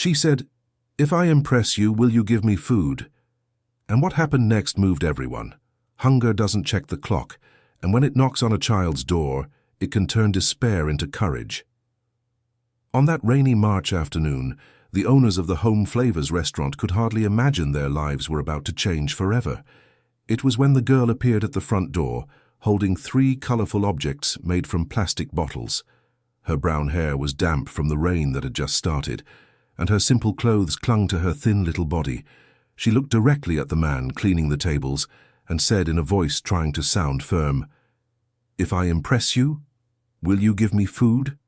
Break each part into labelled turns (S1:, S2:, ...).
S1: She said, "If I impress you, will you give me food?" And what happened next moved everyone. Hunger doesn't check the clock, and when it knocks on a child's door, it can turn despair into courage. On that rainy March afternoon, the owners of the Home Flavors restaurant could hardly imagine their lives were about to change forever. It was when the girl appeared at the front door, holding 3 colorful objects made from plastic bottles. Her brown hair was damp from the rain that had just started, and her simple clothes clung to her thin little body. She looked directly at the man cleaning the tables and said in a voice trying to sound firm, "If I impress you, will you give me food?"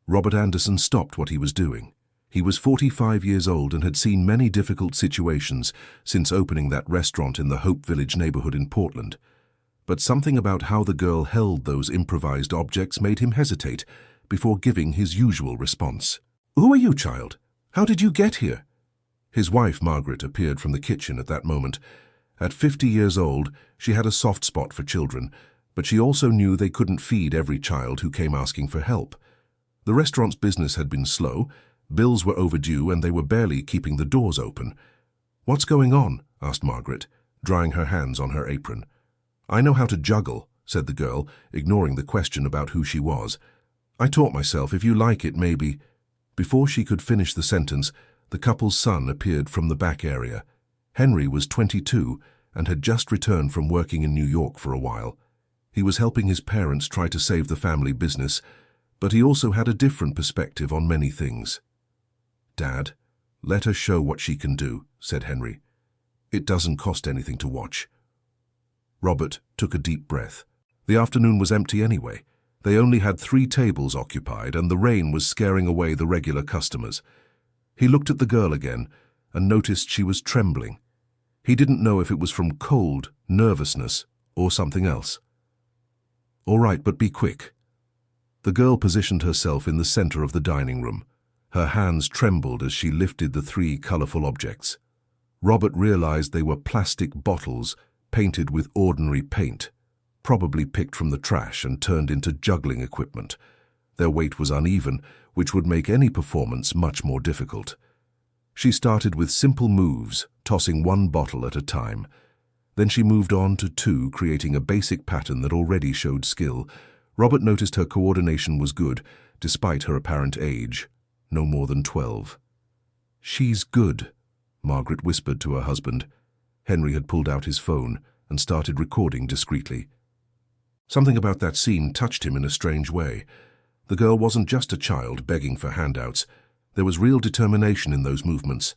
S1: Robert Anderson stopped what he was doing. He was 45 years old and had seen many difficult situations since opening that restaurant in the Hope Village neighborhood in Portland. But something about how the girl held those improvised objects made him hesitate before giving his usual response. "Who are you, child? How did you get here?" His wife, Margaret, appeared from the kitchen at that moment. At 50 years old, she had a soft spot for children, but she also knew they couldn't feed every child who came asking for help. The restaurant's business had been slow, bills were overdue, and they were barely keeping the doors open. "What's going on?" asked Margaret, drying her hands on her apron. "I know how to juggle," said the girl, ignoring the question about who she was. "I taught myself. If you like it, maybe." Before she could finish the sentence, the couple's son appeared from the back area. Henry was 22 and had just returned from working in New York for a while. He was helping his parents try to save the family business, but he also had a different perspective on many things. "Dad, let her show what she can do," said Henry. "It doesn't cost anything to watch." Robert took a deep breath. The afternoon was empty anyway. They only had 3 tables occupied, and the rain was scaring away the regular customers. He looked at the girl again and noticed she was trembling. He didn't know if it was from cold, nervousness, or something else. "All right, but be quick." The girl positioned herself in the center of the dining room. Her hands trembled as she lifted the 3 colorful objects. Robert realized they were plastic bottles painted with ordinary paint, probably picked from the trash and turned into juggling equipment. Their weight was uneven, which would make any performance much more difficult. She started with simple moves, tossing 1 bottle at a time. Then she moved on to 2, creating a basic pattern that already showed skill. Robert noticed her coordination was good, despite her apparent age, no more than 12. "She's good," Margaret whispered to her husband. Henry had pulled out his phone and started recording discreetly. Something about that scene touched him in a strange way. The girl wasn't just a child begging for handouts. There was real determination in those movements.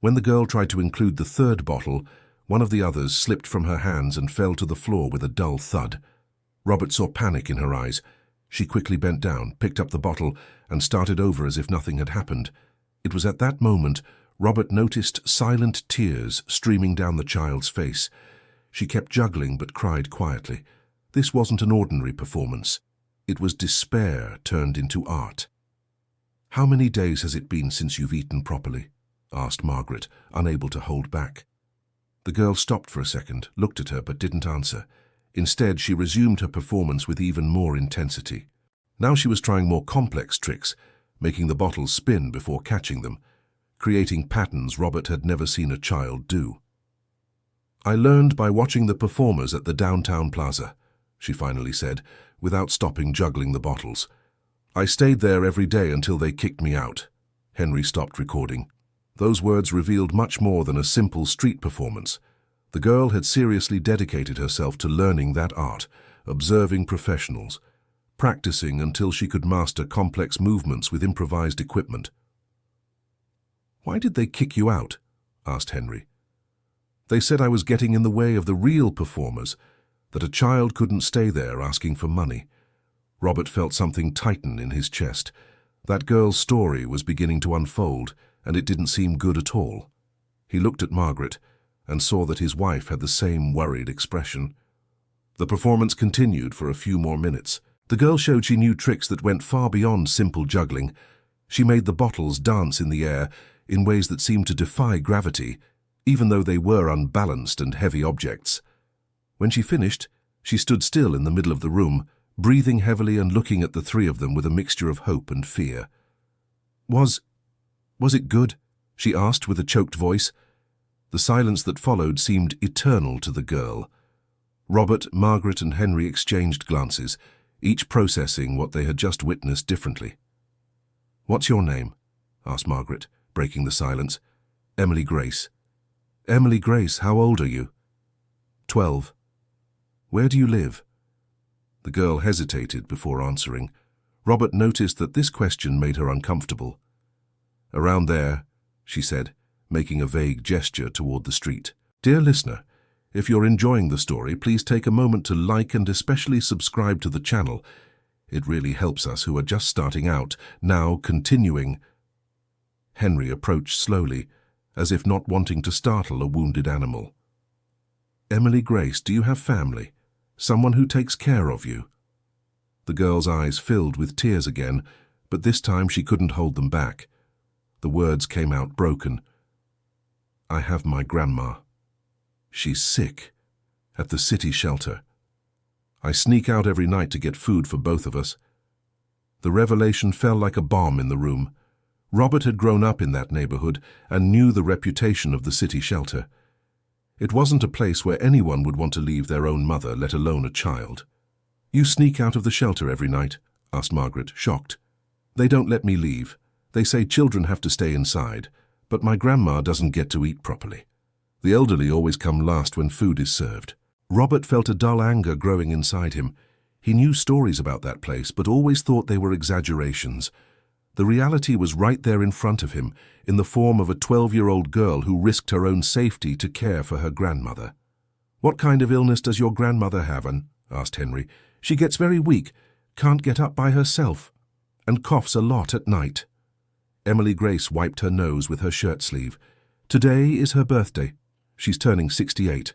S1: When the girl tried to include the 3rd bottle, one of the others slipped from her hands and fell to the floor with a dull thud. Robert saw panic in her eyes. She quickly bent down, picked up the bottle, and started over as if nothing had happened. It was at that moment Robert noticed silent tears streaming down the child's face. She kept juggling but cried quietly. This wasn't an ordinary performance. It was despair turned into art. "How many days has it been since you've eaten properly?" asked Margaret, unable to hold back. The girl stopped for a second, looked at her but didn't answer. Instead, she resumed her performance with even more intensity. Now she was trying more complex tricks, making the bottles spin before catching them, creating patterns Robert had never seen a child do. "I learned by watching the performers at the downtown plaza," she finally said, without stopping juggling the bottles. "I stayed there every day until they kicked me out." Henry stopped recording. Those words revealed much more than a simple street performance. The girl had seriously dedicated herself to learning that art, observing professionals, practicing until she could master complex movements with improvised equipment. "Why did they kick you out?" asked Henry. "They said I was getting in the way of the real performers, that a child couldn't stay there asking for money." Robert felt something tighten in his chest. That girl's story was beginning to unfold, and it didn't seem good at all. He looked at Margaret and saw that his wife had the same worried expression. The performance continued for a few more minutes. The girl showed she knew tricks that went far beyond simple juggling. She made the bottles dance in the air in ways that seemed to defy gravity, even though they were unbalanced and heavy objects. When she finished, she stood still in the middle of the room, breathing heavily and looking at the 3 of them with a mixture of hope and fear. Was Was it good? She asked with a choked voice. The silence that followed seemed eternal to the girl. Robert, Margaret, and Henry exchanged glances, each processing what they had just witnessed differently. "What's your name?" asked Margaret, breaking the silence. "Emily Grace." "Emily Grace, how old are you?" 12. "Where do you live?" The girl hesitated before answering. Robert noticed that this question made her uncomfortable. "Around there," she said, making a vague gesture toward the street. Dear listener, if you're enjoying the story, please take a moment to like and especially subscribe to the channel. It really helps us who are just starting out. Now, continuing. Henry approached slowly, as if not wanting to startle a wounded animal. "Emily Grace, do you have family? Someone who takes care of you?" The girl's eyes filled with tears again, but this time she couldn't hold them back. The words came out broken. "I have my grandma. She's sick, at the city shelter. I sneak out every night to get food for both of us." The revelation fell like a bomb in the room. Robert had grown up in that neighborhood and knew the reputation of the city shelter. It wasn't a place where anyone would want to leave their own mother, let alone a child. "You sneak out of the shelter every night?" asked Margaret, shocked. "They don't let me leave. They say children have to stay inside, but my grandma doesn't get to eat properly. The elderly always come last when food is served." Robert felt a dull anger growing inside him. He knew stories about that place, but always thought they were exaggerations. The reality was right there in front of him, in the form of a 12-year-old girl who risked her own safety to care for her grandmother. "What kind of illness does your grandmother have?" asked Henry. "She gets very weak, can't get up by herself, and coughs a lot at night." Emily Grace wiped her nose with her shirt sleeve. "Today is her birthday. She's turning 68.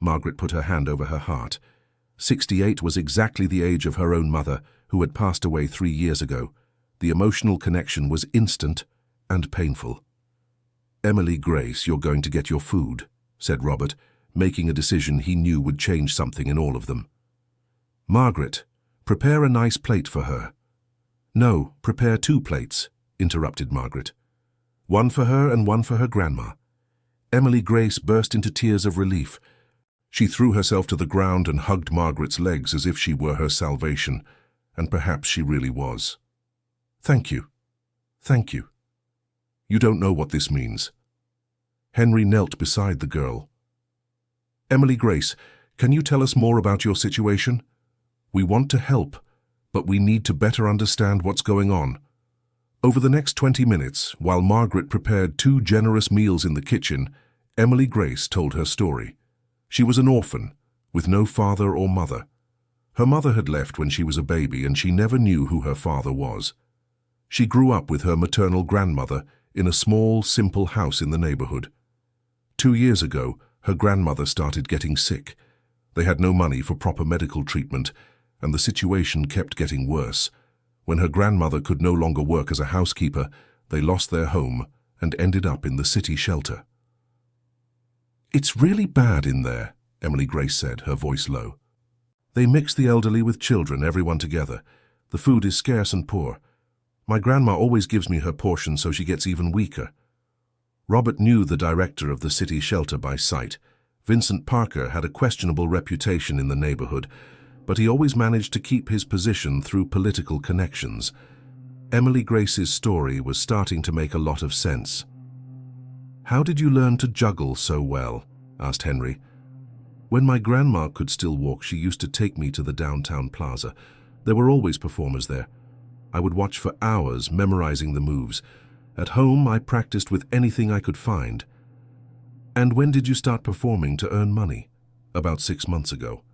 S1: Margaret put her hand over her heart. 68 was exactly the age of her own mother, who had passed away 3 years ago. The emotional connection was instant and painful. "Emily Grace, you're going to get your food," said Robert, making a decision he knew would change something in all of them. "Margaret, prepare a nice plate for her." "No, prepare 2 plates," interrupted Margaret. "One for her and one for her grandma." Emily Grace burst into tears of relief. She threw herself to the ground and hugged Margaret's legs as if she were her salvation, and perhaps she really was. "Thank you. Thank you. You don't know what this means." Henry knelt beside the girl. "Emily Grace, can you tell us more about your situation? We want to help, but we need to better understand what's going on." Over the next 20 minutes, while Margaret prepared 2 generous meals in the kitchen, Emily Grace told her story. She was an orphan, with no father or mother. Her mother had left when she was a baby, and she never knew who her father was. She grew up with her maternal grandmother in a small, simple house in the neighborhood. 2 years ago, her grandmother started getting sick. They had no money for proper medical treatment, and the situation kept getting worse. When her grandmother could no longer work as a housekeeper, they lost their home and ended up in the city shelter. "It's really bad in there," Emily Grace said, her voice low. "They mix the elderly with children, everyone together. The food is scarce and poor. My grandma always gives me her portion so she gets even weaker." Robert knew the director of the city shelter by sight. Vincent Parker had a questionable reputation in the neighborhood, but he always managed to keep his position through political connections. Emily Grace's story was starting to make a lot of sense. "How did you learn to juggle so well?" asked Henry. "When my grandma could still walk, she used to take me to the downtown plaza. There were always performers there. I would watch for hours, memorizing the moves. At home, I practiced with anything I could find." "And when did you start performing to earn money?" "About 6 months ago.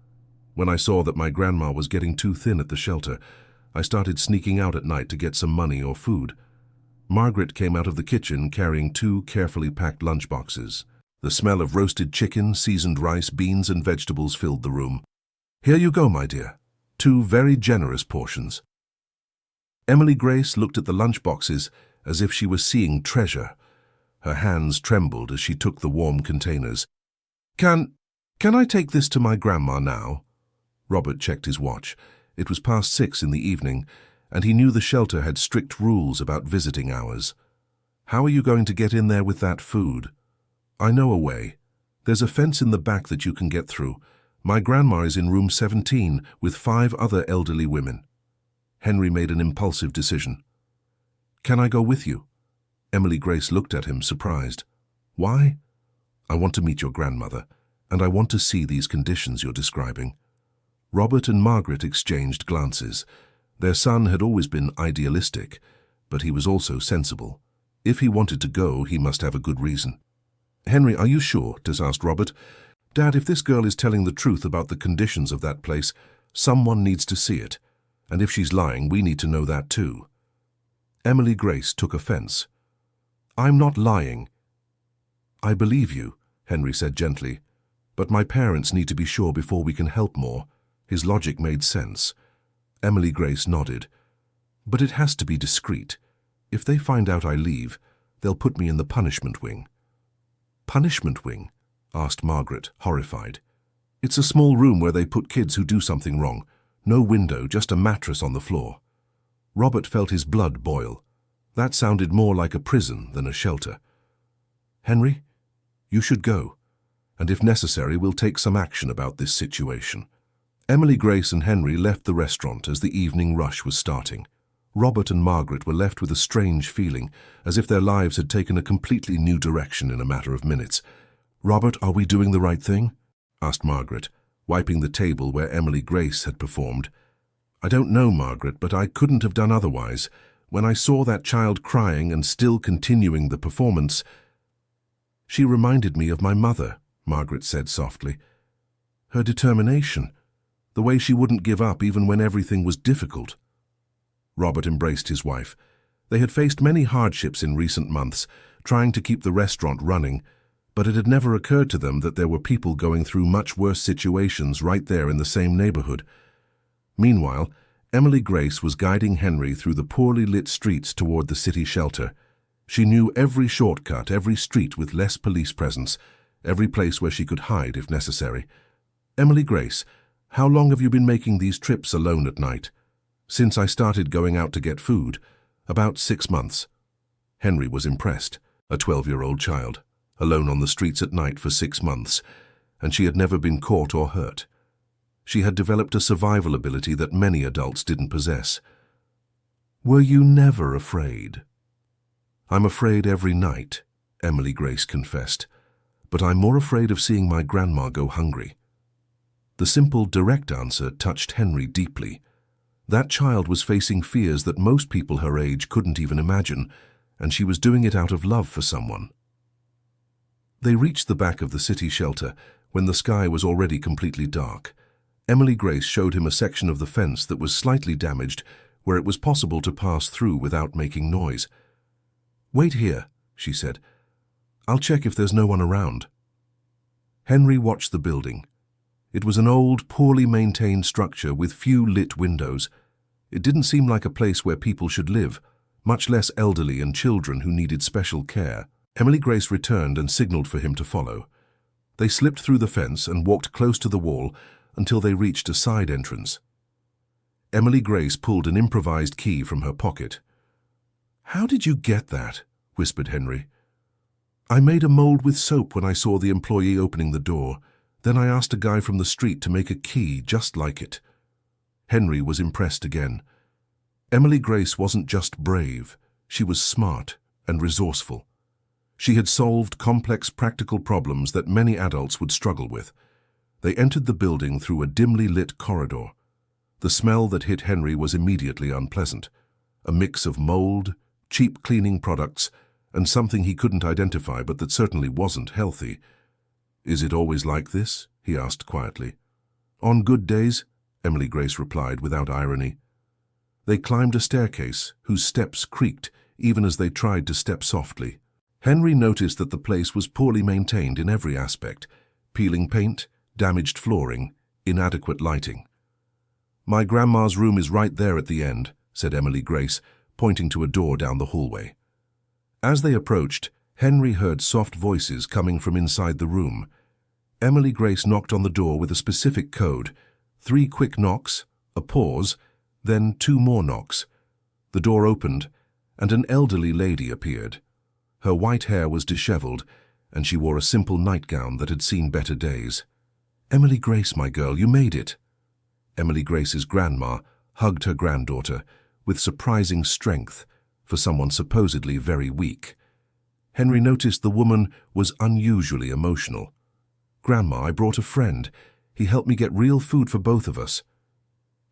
S1: When I saw that my grandma was getting too thin at the shelter, I started sneaking out at night to get some money or food." Margaret came out of the kitchen carrying 2 carefully packed lunchboxes. The smell of roasted chicken, seasoned rice, beans, and vegetables filled the room. "Here you go, my dear. 2 very generous portions." Emily Grace looked at the lunchboxes as if she was seeing treasure. Her hands trembled as she took the warm containers. Can I take this to my grandma now?" Robert checked his watch. It was past 6 in the evening, and he knew the shelter had strict rules about visiting hours. How are you going to get in there with that food? I know a way. There's a fence in the back that you can get through. My grandma is in room 17 with 5 other elderly women. Henry made an impulsive decision. Can I go with you? Emily Grace looked at him, surprised. Why? I want to meet your grandmother, and I want to see these conditions you're describing. Robert and Margaret exchanged glances. Their son had always been idealistic, but he was also sensible. If he wanted to go, he must have a good reason. Henry, are you sure? Tess asked Robert. Dad, if this girl is telling the truth about the conditions of that place, someone needs to see it. And if she's lying, we need to know that too. Emily Grace took offense. I'm not lying. I believe you, Henry said gently, but my parents need to be sure before we can help more. His logic made sense. Emily Grace nodded. But it has to be discreet. If they find out I leave, they'll put me in the punishment wing. Punishment wing? Asked Margaret, horrified. It's a small room where they put kids who do something wrong. No window, just a mattress on the floor. Robert felt his blood boil. That sounded more like a prison than a shelter. Henry, you should go, and if necessary, we'll take some action about this situation. Emily Grace and Henry left the restaurant as the evening rush was starting. Robert and Margaret were left with a strange feeling, as if their lives had taken a completely new direction in a matter of minutes. Robert, are we doing the right thing? Asked Margaret, wiping the table where Emily Grace had performed. I don't know, Margaret, but I couldn't have done otherwise. When I saw that child crying and still continuing the performance, she reminded me of my mother, Margaret said softly. Her determination, the way she wouldn't give up even when everything was difficult. Robert embraced his wife. They had faced many hardships in recent months, trying to keep the restaurant running, but it had never occurred to them that there were people going through much worse situations right there in the same neighborhood. Meanwhile, Emily Grace was guiding Henry through the poorly lit streets toward the city shelter. She knew every shortcut, every street with less police presence, every place where she could hide if necessary. Emily Grace, how long have you been making these trips alone at night? Since I started going out to get food, about 6 months. Henry was impressed, a 12-year-old child, alone on the streets at night for 6 months, and she had never been caught or hurt. She had developed a survival ability that many adults didn't possess. Were you never afraid? I'm afraid every night, Emily Grace confessed, but I'm more afraid of seeing my grandma go hungry. The simple, direct answer touched Henry deeply. That child was facing fears that most people her age couldn't even imagine, and she was doing it out of love for someone. They reached the back of the city shelter when the sky was already completely dark. Emily Grace showed him a section of the fence that was slightly damaged, where it was possible to pass through without making noise. Wait here, she said. I'll check if there's no one around. Henry watched the building. It was an old, poorly maintained structure with few lit windows. It didn't seem like a place where people should live, much less elderly and children who needed special care. Emily Grace returned and signaled for him to follow. They slipped through the fence and walked close to the wall until they reached a side entrance. Emily Grace pulled an improvised key from her pocket. How did you get that? Whispered Henry. I made a mold with soap when I saw the employee opening the door. Then I asked a guy from the street to make a key just like it. Henry was impressed again. Emily Grace wasn't just brave, she was smart and resourceful. She had solved complex practical problems that many adults would struggle with. They entered the building through a dimly lit corridor. The smell that hit Henry was immediately unpleasant. A mix of mold, cheap cleaning products, and something he couldn't identify but that certainly wasn't healthy. Is it always like this? He asked quietly. On good days, Emily Grace replied without irony. They climbed a staircase whose steps creaked even as they tried to step softly. Henry noticed that the place was poorly maintained in every aspect: peeling paint, damaged flooring, inadequate lighting. My grandma's room is right there at the end, said Emily Grace, pointing to a door down the hallway. As they approached, Henry heard soft voices coming from inside the room. Emily Grace knocked on the door with a specific code. 3 quick knocks, a pause, then 2 more knocks. The door opened, and an elderly lady appeared. Her white hair was disheveled, and she wore a simple nightgown that had seen better days. "Emily Grace, my girl, you made it." Emily Grace's grandma hugged her granddaughter with surprising strength for someone supposedly very weak. Henry noticed the woman was unusually emotional. "Grandma, I brought a friend. He helped me get real food for both of us."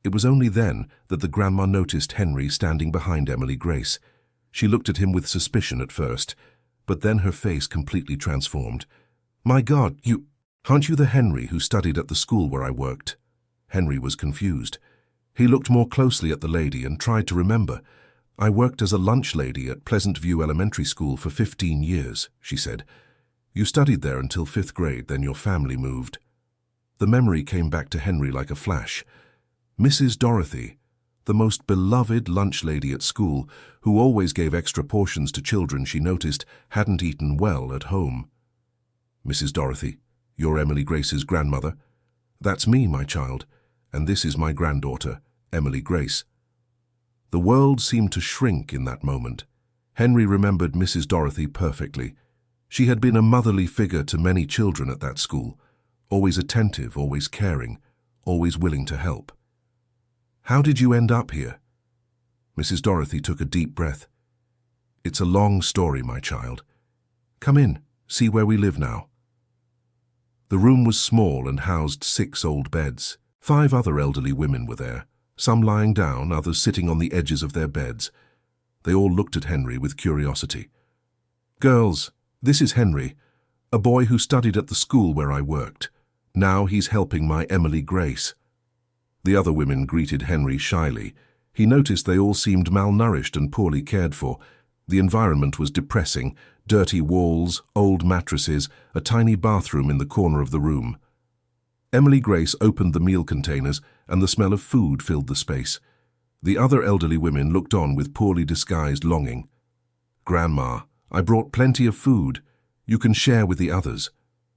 S1: It was only then that the grandma noticed Henry standing behind Emily Grace. She looked at him with suspicion at first, but then her face completely transformed. "My God, aren't you the Henry who studied at the school where I worked?" Henry was confused. He looked more closely at the lady and tried to remember. "I worked as a lunch lady at Pleasant View Elementary School for 15 years, she said. "You studied there until 5th grade, then your family moved." The memory came back to Henry like a flash. Mrs. Dorothy, the most beloved lunch lady at school, who always gave extra portions to children she noticed hadn't eaten well at home. "Mrs. Dorothy, you're Emily Grace's grandmother?" "That's me, my child, and this is my granddaughter, Emily Grace." The world seemed to shrink in that moment. Henry remembered Mrs. Dorothy perfectly. She had been a motherly figure to many children at that school, always attentive, always caring, always willing to help. "How did you end up here?" Mrs. Dorothy took a deep breath. "It's a long story, my child. Come in, see where we live now." The room was small and housed 6 old beds. 5 other elderly women were there, some lying down, others sitting on the edges of their beds. They all looked at Henry with curiosity. "Girls, this is Henry, a boy who studied at the school where I worked. Now he's helping my Emily Grace." The other women greeted Henry shyly. He noticed they all seemed malnourished and poorly cared for. The environment was depressing: dirty walls, old mattresses, a tiny bathroom in the corner of the room. Emily Grace opened the meal containers, and the smell of food filled the space. The other elderly women looked on with poorly disguised longing. "Grandma, I brought plenty of food. You can share with the others."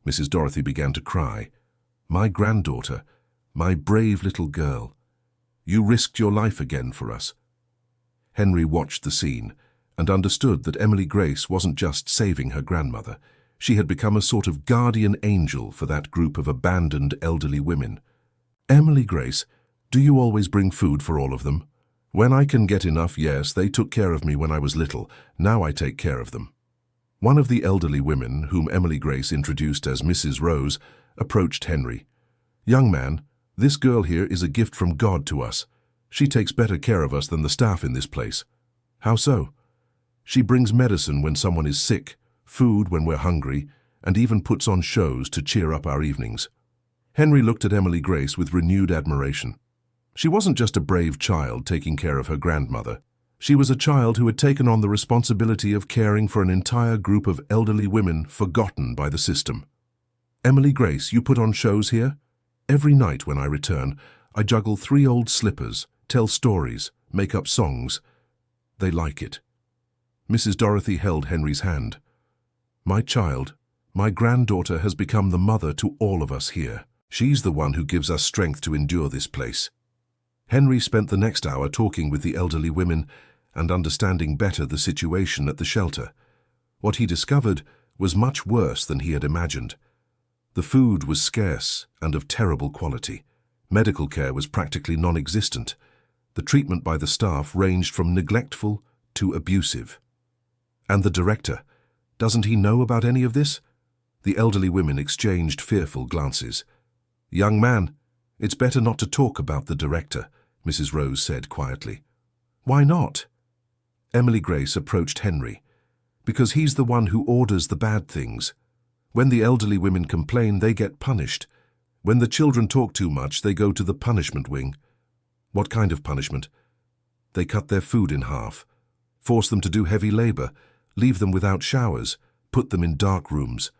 S1: Mrs. Dorothy began to cry. "My granddaughter, my brave little girl. You risked your life again for us." Henry watched the scene and understood that Emily Grace wasn't just saving her grandmother. She had become a sort of guardian angel for that group of abandoned elderly women. "Emily Grace, do you always bring food for all of them?" "When I can get enough, yes. They took care of me when I was little. Now I take care of them." One of the elderly women, whom Emily Grace introduced as Mrs. Rose, approached Henry. "Young man, this girl here is a gift from God to us. She takes better care of us than the staff in this place." "How so?" "She brings medicine when someone is sick, food when we're hungry, and even puts on shows to cheer up our evenings." Henry looked at Emily Grace with renewed admiration. She wasn't just a brave child taking care of her grandmother. She was a child who had taken on the responsibility of caring for an entire group of elderly women forgotten by the system. "Emily Grace, you put on shows here?" "Every night when I return, I juggle 3 old slippers, tell stories, make up songs. They like it." Mrs. Dorothy held Henry's hand. "My child, my granddaughter has become the mother to all of us here. She's the one who gives us strength to endure this place." Henry spent the next hour talking with the elderly women and understanding better the situation at the shelter. What he discovered was much worse than he had imagined. The food was scarce and of terrible quality. Medical care was practically non-existent. The treatment by the staff ranged from neglectful to abusive. "And the director, doesn't he know about any of this?" The elderly women exchanged fearful glances. "Young man, it's better not to talk about the director," Mrs. Rose said quietly. "Why not?" Emily Grace approached Henry. "Because he's the one who orders the bad things. When the elderly women complain, they get punished. When the children talk too much, they go to the punishment wing." "What kind of punishment?" "They cut their food in half, force them to do heavy labor, leave them without showers, put them in dark rooms."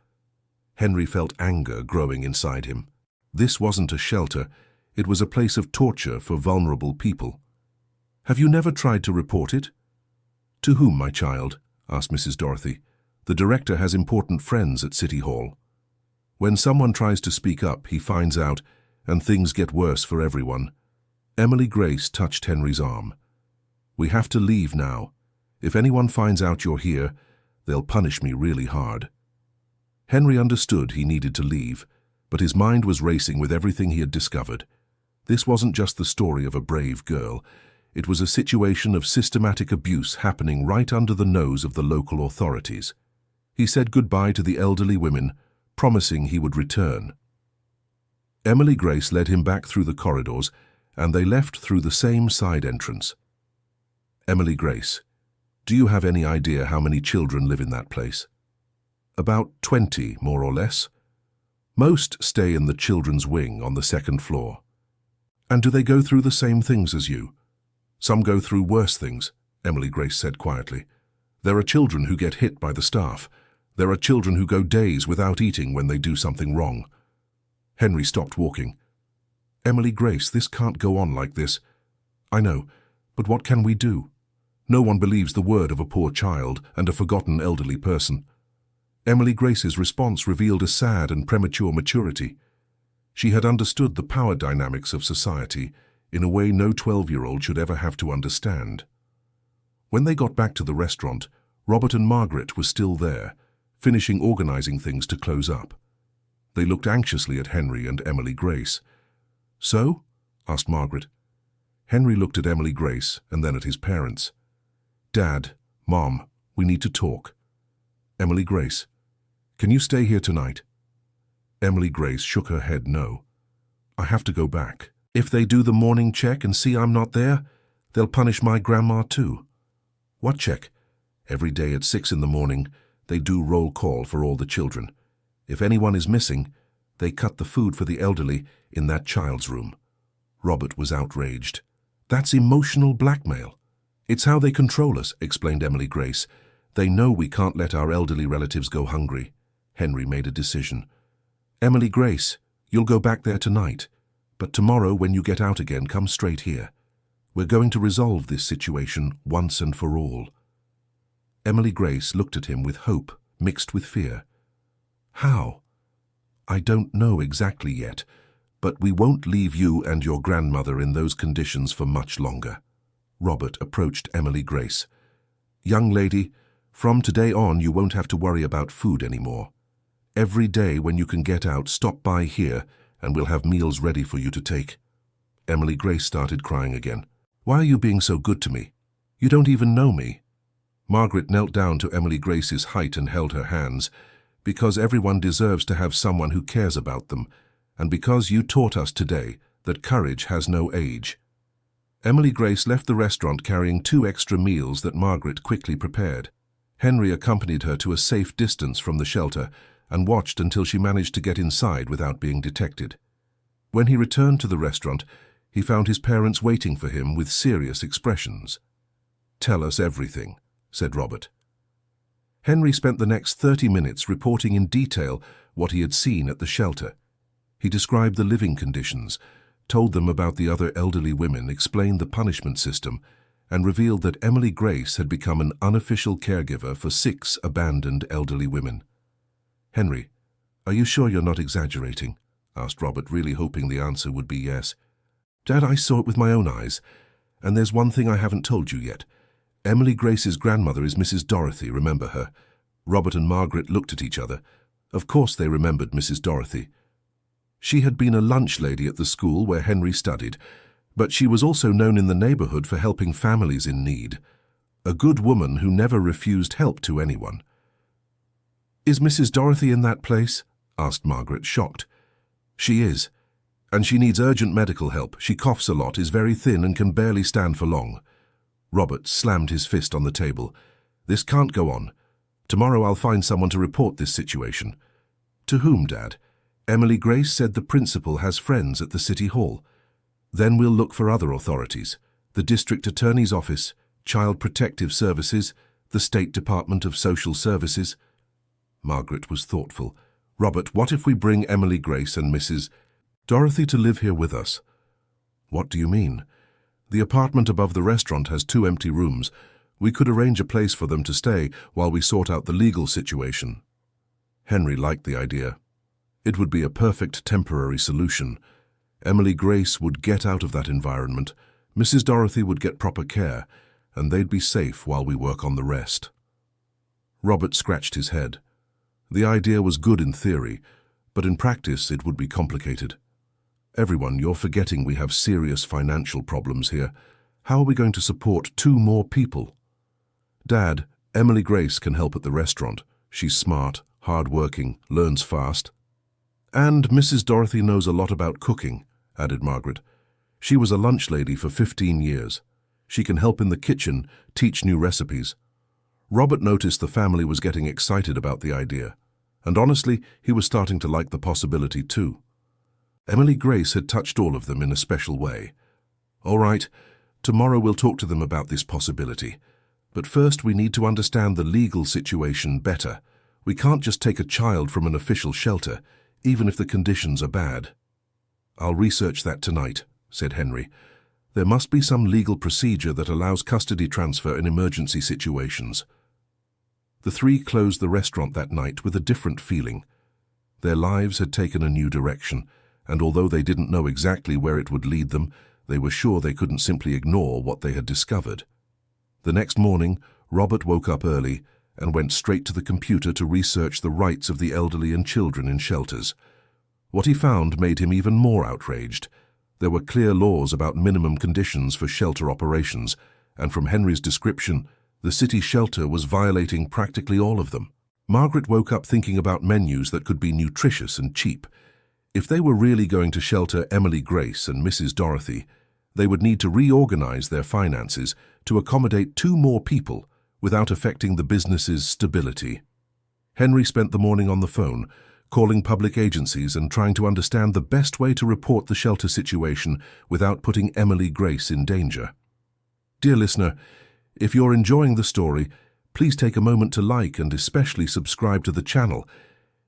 S1: Henry felt anger growing inside him. This wasn't a shelter, it was a place of torture for vulnerable people. "Have you never tried to report it?" "To whom, my child?" asked Mrs. Dorothy. "The director has important friends at City Hall. When someone tries to speak up, he finds out, and things get worse for everyone." Emily Grace touched Henry's arm. "We have to leave now. If anyone finds out you're here, They'll punish me really hard. Henry understood he needed to leave, but his mind was racing with everything he had discovered. This wasn't just the story of a brave girl. It was a situation of systematic abuse happening right under the nose of the local authorities. He said goodbye to the elderly women, promising he would return. Emily Grace led him back through the corridors, and they left through the same side entrance. Emily Grace, do you have any idea how many children live in that place? About 20, more or less. Most stay in the children's wing on the second floor. And do they go through the same things as you? Some go through worse things, Emily Grace said quietly. There are children who get hit by the staff. There are children who go days without eating when they do something wrong. Henry stopped walking. Emily Grace, this can't go on like this. I know, but what can we do? No one believes the word of a poor child and a forgotten elderly person. Emily Grace's response revealed a sad and premature maturity. She had understood the power dynamics of society in a way no 12-year-old should ever have to understand. When they got back to the restaurant, Robert and Margaret were still there, finishing organizing things to close up. They looked anxiously at Henry and Emily Grace. So? Asked Margaret. Henry looked at Emily Grace and then at his parents. Dad, Mom, we need to talk. Emily Grace, can you stay here tonight? Emily Grace shook her head no. I have to go back. If they do the morning check and see I'm not there, they'll punish my grandma too. What check? Every day at 6 in the morning, they do roll call for all the children. If anyone is missing, they cut the food for the elderly in that child's room. Robert was outraged. That's emotional blackmail. It's how they control us, explained Emily Grace. They know we can't let our elderly relatives go hungry. Henry made a decision. Emily Grace, you'll go back there tonight, but tomorrow when you get out again, come straight here. We're going to resolve this situation once and for all. Emily Grace looked at him with hope, mixed with fear. How? I don't know exactly yet, but we won't leave you and your grandmother in those conditions for much longer. Robert approached Emily Grace. Young lady, from today on you won't have to worry about food anymore. Every day when you can get out, stop by here and we'll have meals ready for you to take. Emily Grace started crying again. Why are you being so good to me? You don't even know me. Margaret knelt down to Emily Grace's height and held her hands, because everyone deserves to have someone who cares about them, and because you taught us today that courage has no age. Emily Grace left the restaurant carrying 2 extra meals that Margaret quickly prepared. Henry accompanied her to a safe distance from the shelter and watched until she managed to get inside without being detected. When he returned to the restaurant, he found his parents waiting for him with serious expressions. Tell us everything, said Robert. Henry spent the next 30 minutes reporting in detail what he had seen at the shelter. He described the living conditions, told them about the other elderly women, explained the punishment system, and revealed that Emily Grace had become an unofficial caregiver for 6 abandoned elderly women. Henry, are you sure you're not exaggerating? Asked Robert, really hoping the answer would be yes. Dad, I saw it with my own eyes. And there's one thing I haven't told you yet. Emily Grace's grandmother is Mrs. Dorothy, remember her? Robert and Margaret looked at each other. Of course they remembered Mrs. Dorothy. She had been a lunch lady at the school where Henry studied, but she was also known in the neighborhood for helping families in need. A good woman who never refused help to anyone. Is Mrs. Dorothy in that place? Asked Margaret, shocked. She is, and she needs urgent medical help. She coughs a lot, is very thin, and can barely stand for long. Robert slammed his fist on the table. This can't go on. Tomorrow I'll find someone to report this situation. To whom, Dad? Emily Grace said the principal has friends at the City Hall. Then we'll look for other authorities. The District Attorney's Office, Child Protective Services, the State Department of Social Services. Margaret was thoughtful. Robert, what if we bring Emily Grace and Mrs. Dorothy to live here with us? What do you mean? The apartment above the restaurant has 2 empty rooms. We could arrange a place for them to stay while we sort out the legal situation. Henry liked the idea. It would be a perfect temporary solution. Emily Grace would get out of that environment, Mrs. Dorothy would get proper care, and they'd be safe while we work on the rest. Robert scratched his head. The idea was good in theory, but in practice it would be complicated. Everyone, you're forgetting we have serious financial problems here. How are we going to support 2 more people? Dad, Emily Grace can help at the restaurant. She's smart, hard-working, learns fast. And Mrs. Dorothy knows a lot about cooking, added Margaret. She was a lunch lady for 15 years. She can help in the kitchen, teach new recipes. Robert noticed the family was getting excited about the idea, and honestly, he was starting to like the possibility too. Emily Grace had touched all of them in a special way. All right, tomorrow we'll talk to them about this possibility. But first we need to understand the legal situation better. We can't just take a child from an official shelter, even if the conditions are bad. I'll research that tonight, said Henry. There must be some legal procedure that allows custody transfer in emergency situations. The 3 closed the restaurant that night with a different feeling. Their lives had taken a new direction, and although they didn't know exactly where it would lead them, they were sure they couldn't simply ignore what they had discovered. The next morning, Robert woke up early and went straight to the computer to research the rights of the elderly and children in shelters. What he found made him even more outraged. There were clear laws about minimum conditions for shelter operations, and from Henry's description, the city shelter was violating practically all of them. Margaret woke up thinking about menus that could be nutritious and cheap. If they were really going to shelter Emily Grace and Mrs. Dorothy, they would need to reorganize their finances to accommodate 2 more people without affecting the business's stability. Henry spent the morning on the phone, calling public agencies and trying to understand the best way to report the shelter situation without putting Emily Grace in danger. Dear listener, if you're enjoying the story, please take a moment to like and especially subscribe to the channel.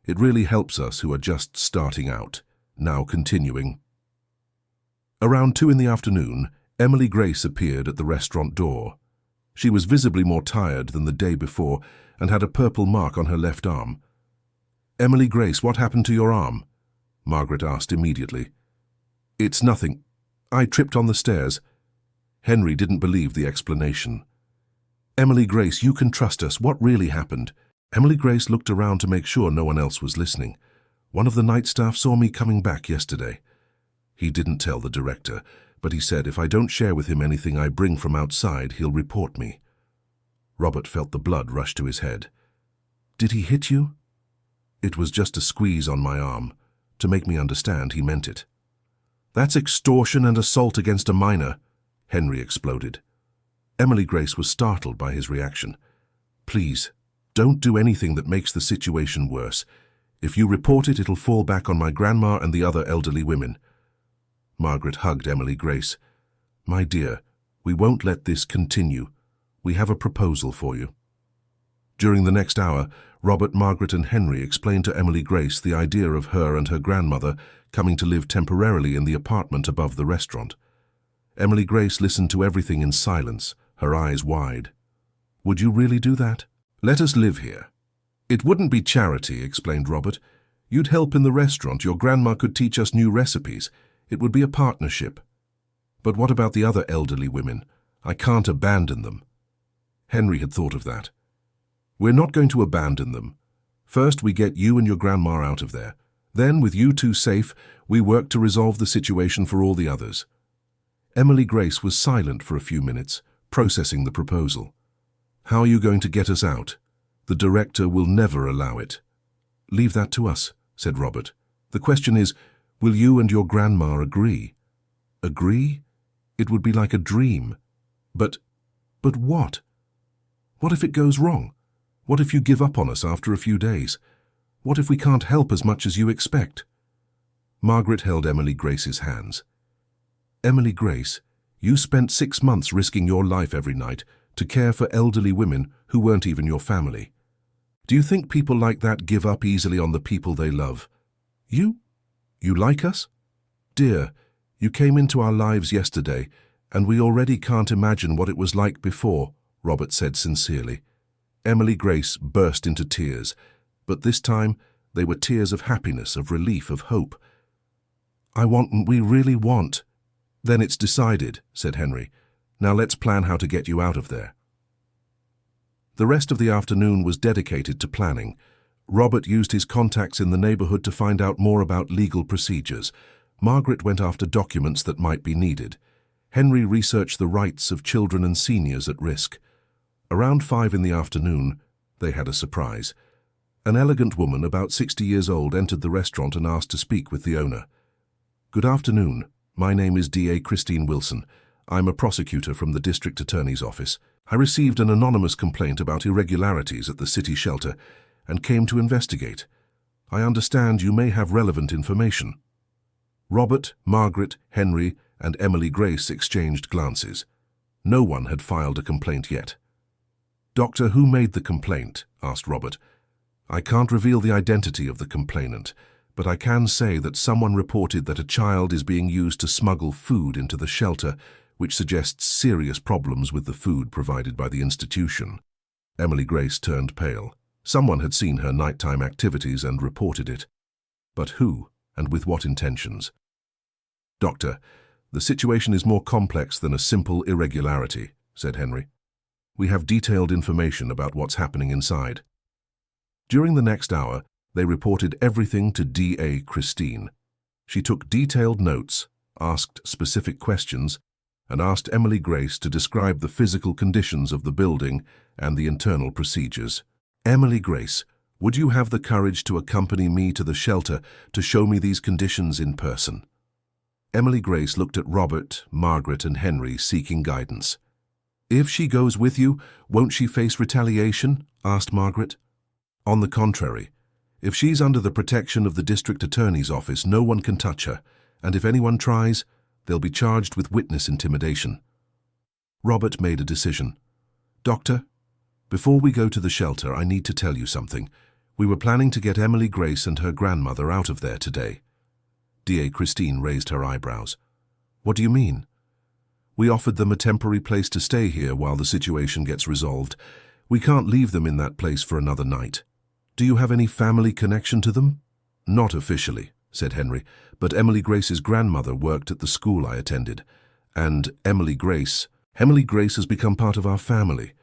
S1: It really helps us who are just starting out. Now continuing. Around 2 in the afternoon, Emily Grace appeared at the restaurant door. She was visibly more tired than the day before and had a purple mark on her left arm. Emily Grace, what happened to your arm? Margaret asked immediately. It's nothing. I tripped on the stairs. Henry didn't believe the explanation. Emily Grace, you can trust us. What really happened? Emily Grace looked around to make sure no one else was listening. One of the night staff saw me coming back yesterday. He didn't tell the director, but he said if I don't share with him anything I bring from outside, he'll report me. Robert felt the blood rush to his head. Did he hit you? It was just a squeeze on my arm. To make me understand, he meant it. That's extortion and assault against a minor, Henry exploded. Emily Grace was startled by his reaction. Please, don't do anything that makes the situation worse. If you report it, it'll fall back on my grandma and the other elderly women. Margaret hugged Emily Grace. My dear, we won't let this continue. We have a proposal for you. During the next hour, Robert, Margaret and Henry explained to Emily Grace the idea of her and her grandmother coming to live temporarily in the apartment above the restaurant. Emily Grace listened to everything in silence, her eyes wide. Would you really do that? Let us live here. It wouldn't be charity, explained Robert. You'd help in the restaurant. Your grandma could teach us new recipes. It would be a partnership. But what about the other elderly women? I can't abandon them. Henry had thought of that. We're not going to abandon them. First, we get you and your grandma out of there. Then, with you two safe, we work to resolve the situation for all the others. Emily Grace was silent for a few minutes, processing the proposal. How are you going to get us out? The director will never allow it. Leave that to us, said Robert. The question is, will you and your grandma agree? Agree? It would be like a dream. But what? What if it goes wrong? What if you give up on us after a few days? What if we can't help as much as you expect? Margaret held Emily Grace's hands. Emily Grace, you spent 6 months risking your life every night to care for elderly women who weren't even your family. Do you think people like that give up easily on the people they love? You like us? Dear, you came into our lives yesterday, and we already can't imagine what it was like before, Robert said sincerely. Emily Grace burst into tears, but this time they were tears of happiness, of relief, of hope. We really want. Then it's decided, said Henry. Now let's plan how to get you out of there. The rest of the afternoon was dedicated to planning. Robert used his contacts in the neighborhood to find out more about legal procedures. Margaret went after documents that might be needed. Henry researched the rights of children and seniors at risk. Around 5 in the afternoon, they had a surprise. An elegant woman, about 60 years old, entered the restaurant and asked to speak with the owner. "Good afternoon. My name is D.A. Christine Wilson. I'm a prosecutor from the district attorney's office. I received an anonymous complaint about irregularities at the city shelter and came to investigate. I understand you may have relevant information." Robert, Margaret, Henry, and Emily Grace exchanged glances. No one had filed a complaint yet. "Doctor, who made the complaint?" asked Robert. "I can't reveal the identity of the complainant, but I can say that someone reported that a child is being used to smuggle food into the shelter, which suggests serious problems with the food provided by the institution." Emily Grace turned pale. Someone had seen her nighttime activities and reported it. But who, and with what intentions? "Doctor, the situation is more complex than a simple irregularity," said Henry. "We have detailed information about what's happening inside." During the next hour, they reported everything to D.A. Christine. She took detailed notes, asked specific questions, and asked Emily Grace to describe the physical conditions of the building and the internal procedures. "Emily Grace, would you have the courage to accompany me to the shelter to show me these conditions in person?" Emily Grace looked at Robert, Margaret, and Henry, seeking guidance. "If she goes with you, won't she face retaliation?" asked Margaret. "On the contrary. If she's under the protection of the district attorney's office, no one can touch her, and if anyone tries, they'll be charged with witness intimidation." Robert made a decision. "Doctor, before we go to the shelter, I need to tell you something. We were planning to get Emily Grace and her grandmother out of there today." D.A. Christine raised her eyebrows. "What do you mean?" "We offered them a temporary place to stay here while the situation gets resolved. We can't leave them in that place for another night." "Do you have any family connection to them?" "Not officially," said Henry, "but Emily Grace's grandmother worked at the school I attended. And Emily Grace has become part of our family."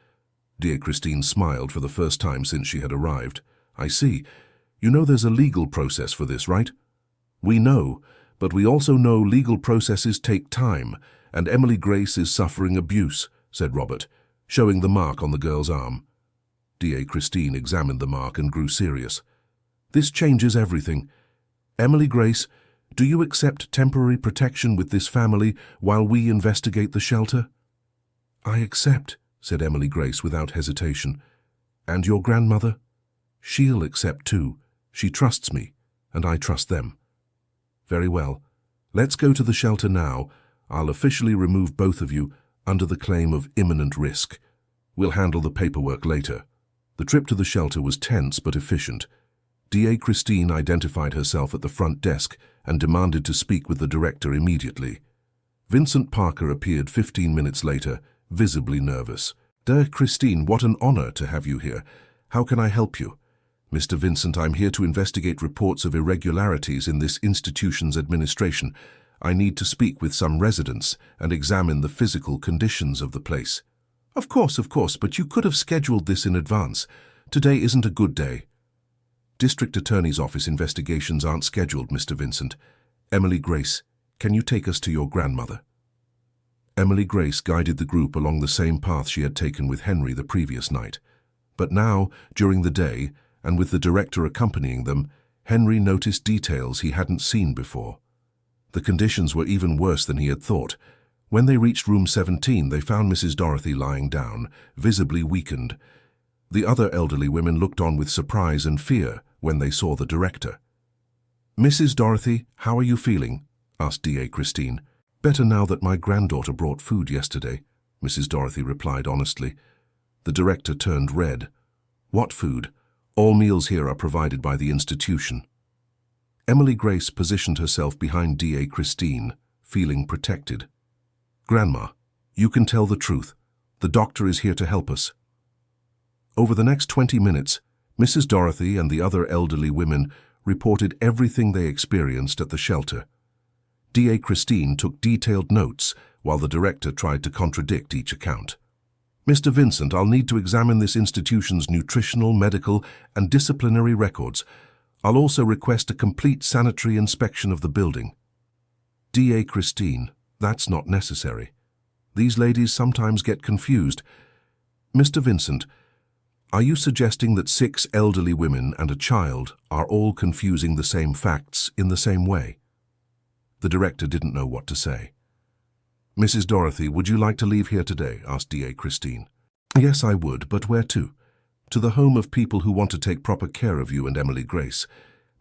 S1: D.A. Christine smiled for the first time since she had arrived. "I see. You know there's a legal process for this, right?" "We know, but we also know legal processes take time, and Emily Grace is suffering abuse," said Robert, showing the mark on the girl's arm. D.A. Christine examined the mark and grew serious. "This changes everything. Emily Grace, do you accept temporary protection with this family while we investigate the shelter?" "I accept," said Emily Grace without hesitation. "And your grandmother?" "She'll accept too. She trusts me, and I trust them." "Very well. Let's go to the shelter now. I'll officially remove both of you under the claim of imminent risk. We'll handle the paperwork later." The trip to the shelter was tense but efficient. D.A. Christine identified herself at the front desk and demanded to speak with the director immediately. Vincent Parker appeared 15 minutes later, visibly nervous. "Dear Christine, what an honor to have you here. How can I help you?" "Mr. Vincent, I'm here to investigate reports of irregularities in this institution's administration. I need to speak with some residents and examine the physical conditions of the place." Of course, but you could have scheduled this in advance. Today isn't a good day." "District Attorney's Office investigations aren't scheduled, Mr. Vincent. Emily Grace, can you take us to your grandmother?" Emily Grace guided the group along the same path she had taken with Henry the previous night. But now, during the day, and with the director accompanying them, Henry noticed details he hadn't seen before. The conditions were even worse than he had thought. When they reached room 17, they found Mrs. Dorothy lying down, visibly weakened. The other elderly women looked on with surprise and fear when they saw the director. "Mrs. Dorothy, how are you feeling?" asked D.A. Christine. "Better now that my granddaughter brought food yesterday," Mrs. Dorothy replied honestly. The director turned red. "What food? All meals here are provided by the institution." Emily Grace positioned herself behind D.A. Christine, feeling protected. "Grandma, you can tell the truth. The doctor is here to help us." Over the next 20 minutes, Mrs. Dorothy and the other elderly women reported everything they experienced at the shelter. D.A. Christine took detailed notes while the director tried to contradict each account. Mr. Vincent, I'll need to examine this institution's nutritional, medical, and disciplinary records. I'll also request a complete sanitary inspection of the building. D.A. Christine, that's not necessary. These ladies sometimes get confused. Mr. Vincent, are you suggesting that 6 elderly women and a child are all confusing the same facts in the same way? The director didn't know what to say. Mrs. Dorothy, would you like to leave here today? Asked D.A. Christine. Yes, I would, but where to? To the home of people who want to take proper care of you and Emily Grace.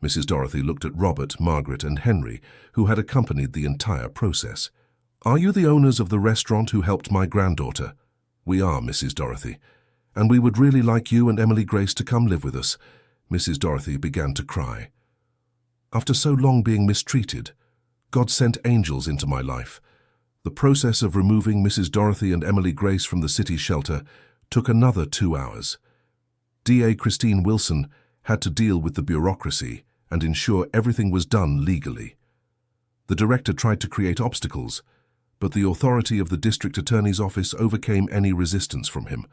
S1: Mrs. Dorothy looked at Robert, Margaret, and Henry, who had accompanied the entire process. Are you the owners of the restaurant who helped my granddaughter? We are, Mrs. Dorothy. And we would really like you and Emily Grace to come live with us. Mrs. Dorothy began to cry. After so long being mistreated, God sent angels into my life. The process of removing Mrs. Dorothy and Emily Grace from the city shelter took another 2 hours. D.A. Christine Wilson had to deal with the bureaucracy and ensure everything was done legally. The director tried to create obstacles, but the authority of the district attorney's office overcame any resistance from him.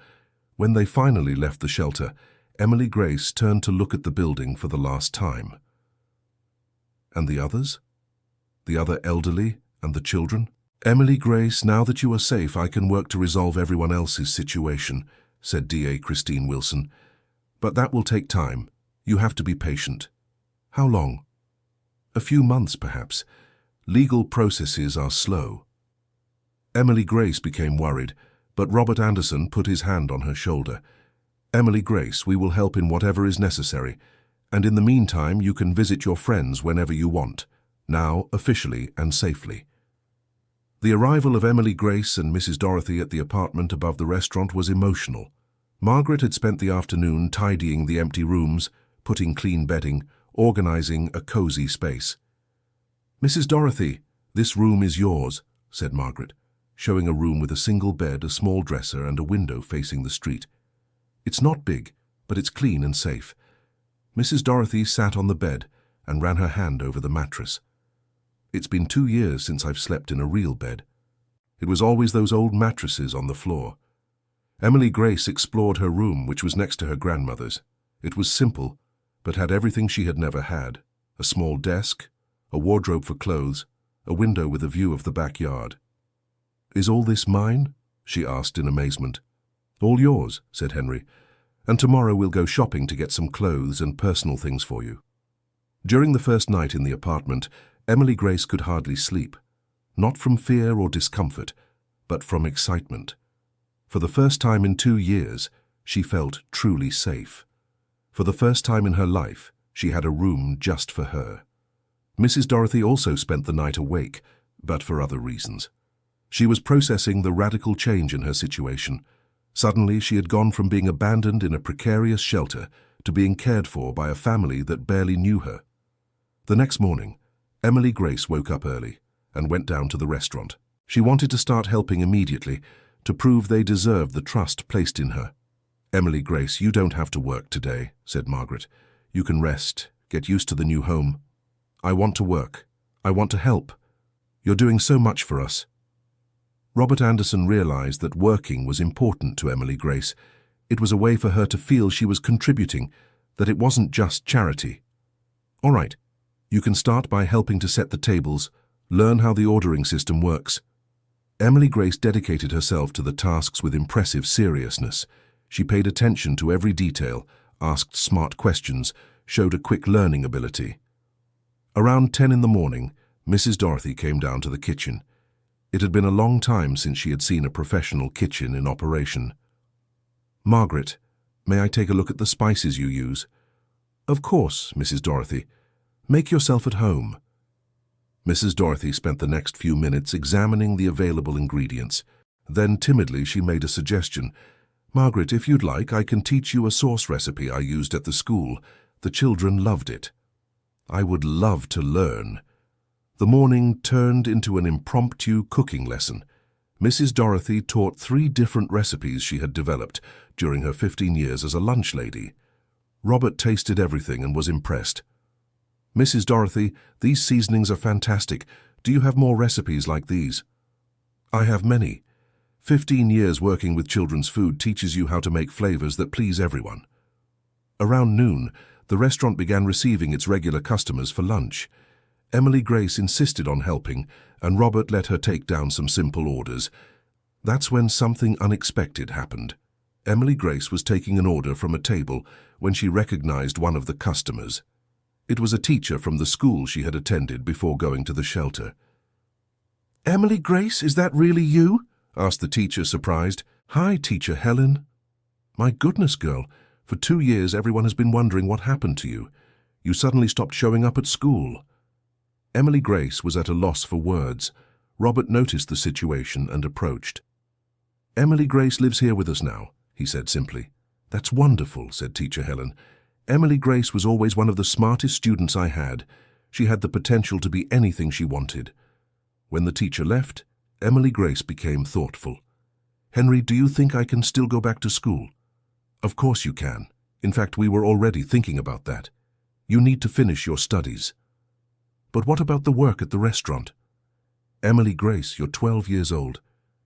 S1: When they finally left the shelter, Emily Grace turned to look at the building for the last time. And the others? The other elderly and the children? Emily Grace, now that you are safe, I can work to resolve everyone else's situation, said D.A. Christine Wilson. But that will take time. You have to be patient. How long? A few months, perhaps. Legal processes are slow. Emily Grace became worried, but Robert Anderson put his hand on her shoulder. Emily Grace, we will help in whatever is necessary, and in the meantime you can visit your friends whenever you want, now officially and safely. The arrival of Emily Grace and Mrs. Dorothy at the apartment above the restaurant was emotional. Margaret had spent the afternoon tidying the empty rooms, putting clean bedding, organizing a cozy space. Mrs. Dorothy, this room is yours, said Margaret, showing a room with a single bed, a small dresser, and a window facing the street. It's not big, but it's clean and safe. Mrs. Dorothy sat on the bed and ran her hand over the mattress. It's been 2 years since I've slept in a real bed. It was always those old mattresses on the floor. Emily Grace explored her room, which was next to her grandmother's. It was simple, but had everything she had never had: a small desk, a wardrobe for clothes, a window with a view of the backyard. Is all this mine? She asked in amazement. All yours, said Henry, and tomorrow we'll go shopping to get some clothes and personal things for you. During the first night in the apartment, Emily Grace could hardly sleep, not from fear or discomfort, but from excitement. For the first time in 2 years, she felt truly safe. For the first time in her life, she had a room just for her. Mrs. Dorothy also spent the night awake, but for other reasons. She was processing the radical change in her situation. Suddenly, she had gone from being abandoned in a precarious shelter to being cared for by a family that barely knew her. The next morning, Emily Grace woke up early and went down to the restaurant. She wanted to start helping immediately to prove they deserved the trust placed in her. Emily Grace, you don't have to work today, said Margaret. You can rest, get used to the new home. I want to work. I want to help. You're doing so much for us. Robert Anderson realized that working was important to Emily Grace. It was a way for her to feel she was contributing, that it wasn't just charity. All right, you can start by helping to set the tables, learn how the ordering system works. Emily Grace dedicated herself to the tasks with impressive seriousness. She paid attention to every detail, asked smart questions, showed a quick learning ability. Around 10 in the morning, Mrs. Dorothy came down to the kitchen. It had been a long time since she had seen a professional kitchen in operation. Margaret, may I take a look at the spices you use? Of course, Mrs. Dorothy. Make yourself at home. Mrs. Dorothy spent the next few minutes examining the available ingredients. Then timidly she made a suggestion. Margaret, if you'd like, I can teach you a sauce recipe I used at the school. The children loved it. I would love to learn. The morning turned into an impromptu cooking lesson. Mrs. Dorothy taught 3 different recipes she had developed during her 15 years as a lunch lady. Robert tasted everything and was impressed. Mrs. Dorothy, these seasonings are fantastic. Do you have more recipes like these? I have many. 15 years working with children's food teaches you how to make flavors that please everyone. Around noon, the restaurant began receiving its regular customers for lunch. Emily Grace insisted on helping, and Robert let her take down some simple orders. That's when something unexpected happened. Emily Grace was taking an order from a table when she recognized one of the customers. It was a teacher from the school she had attended before going to the shelter. "Emily Grace, is that really you?" asked the teacher, surprised. "Hi, Teacher Helen." "My goodness, girl, for 2 years everyone has been wondering what happened to you. You suddenly stopped showing up at school." Emily Grace was at a loss for words. Robert noticed the situation and approached. "Emily Grace lives here with us now," he said simply. "That's wonderful," said Teacher Helen. "Emily Grace was always one of the smartest students I had. She had the potential to be anything she wanted." When the teacher left, Emily Grace became thoughtful. "Henry, do you think I can still go back to school?" "Of course you can. In fact, we were already thinking about that. You need to finish your studies." "But what about the work at the restaurant?" "Emily Grace, you're 12 years old.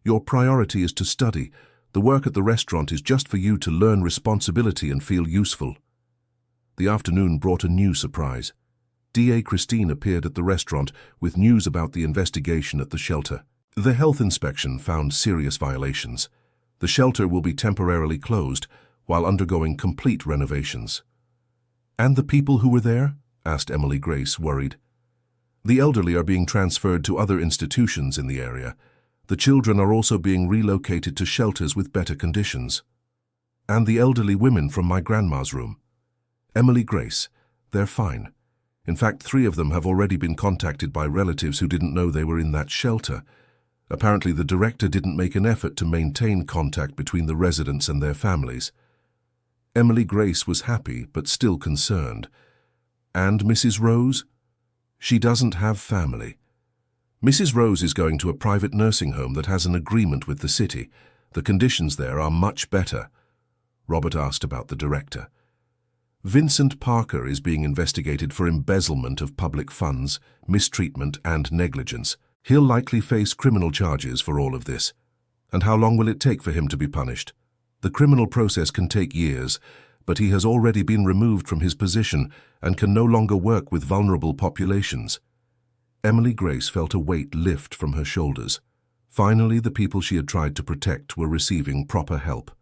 S1: Your priority is to study. The work at the restaurant is just for you to learn responsibility and feel useful." The afternoon brought a new surprise. DA Christine appeared at the restaurant with news about the investigation at the shelter. The health inspection found serious violations. The shelter will be temporarily closed while undergoing complete renovations. "And the people who were there?" asked Emily Grace, worried. "The elderly are being transferred to other institutions in the area. The children are also being relocated to shelters with better conditions. And the elderly women from my grandma's room?" "Emily Grace, they're fine. In fact, 3 of them have already been contacted by relatives who didn't know they were in that shelter. Apparently, the director didn't make an effort to maintain contact between the residents and their families." Emily Grace was happy, but still concerned. "And Mrs. Rose?" "She doesn't have family. Mrs. Rose is going to a private nursing home that has an agreement with the city. The conditions there are much better." Robert asked about the director. "Vincent Parker is being investigated for embezzlement of public funds, mistreatment and negligence. He'll likely face criminal charges for all of this." "And how long will it take for him to be punished?" "The criminal process can take years, but he has already been removed from his position and can no longer work with vulnerable populations." Emily Grace felt a weight lift from her shoulders. Finally, the people she had tried to protect were receiving proper help.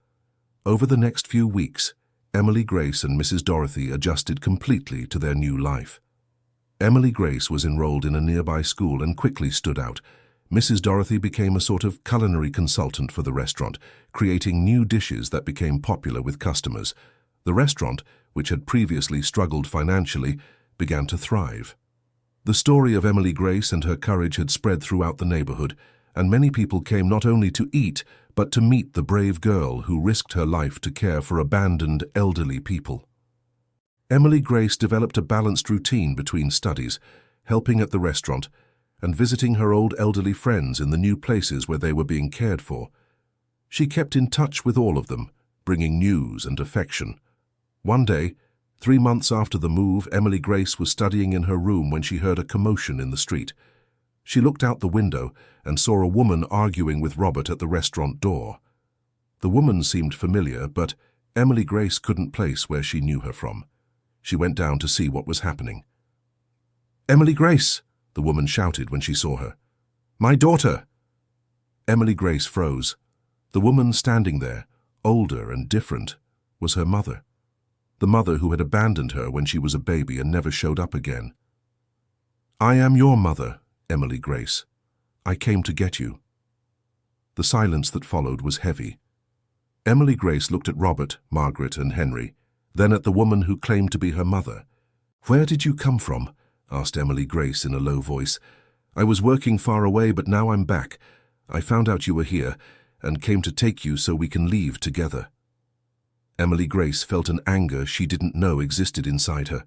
S1: Over the next few weeks, Emily Grace and Mrs. Dorothy adjusted completely to their new life. Emily Grace was enrolled in a nearby school and quickly stood out. Mrs. Dorothy became a sort of culinary consultant for the restaurant, creating new dishes that became popular with customers. The restaurant, which had previously struggled financially, began to thrive. The story of Emily Grace and her courage had spread throughout the neighborhood, and many people came not only to eat, but to meet the brave girl who risked her life to care for abandoned elderly people. Emily Grace developed a balanced routine between studies, helping at the restaurant, and visiting her old elderly friends in the new places where they were being cared for. She kept in touch with all of them, bringing news and affection. One day, 3 months after the move, Emily Grace was studying in her room when she heard a commotion in the street. She looked out the window and saw a woman arguing with Robert at the restaurant door. The woman seemed familiar, but Emily Grace couldn't place where she knew her from. She went down to see what was happening. "Emily Grace!" the woman shouted when she saw her. "My daughter!" Emily Grace froze. The woman standing there, older and different, was her mother. The mother who had abandoned her when she was a baby and never showed up again. "I am your mother, Emily Grace. I came to get you." The silence that followed was heavy. Emily Grace looked at Robert, Margaret, and Henry, then at the woman who claimed to be her mother. "Where did you come from?" asked Emily Grace in a low voice. "I was working far away, but now I'm back. I found out you were here and came to take you so we can leave together." Emily Grace felt an anger she didn't know existed inside her.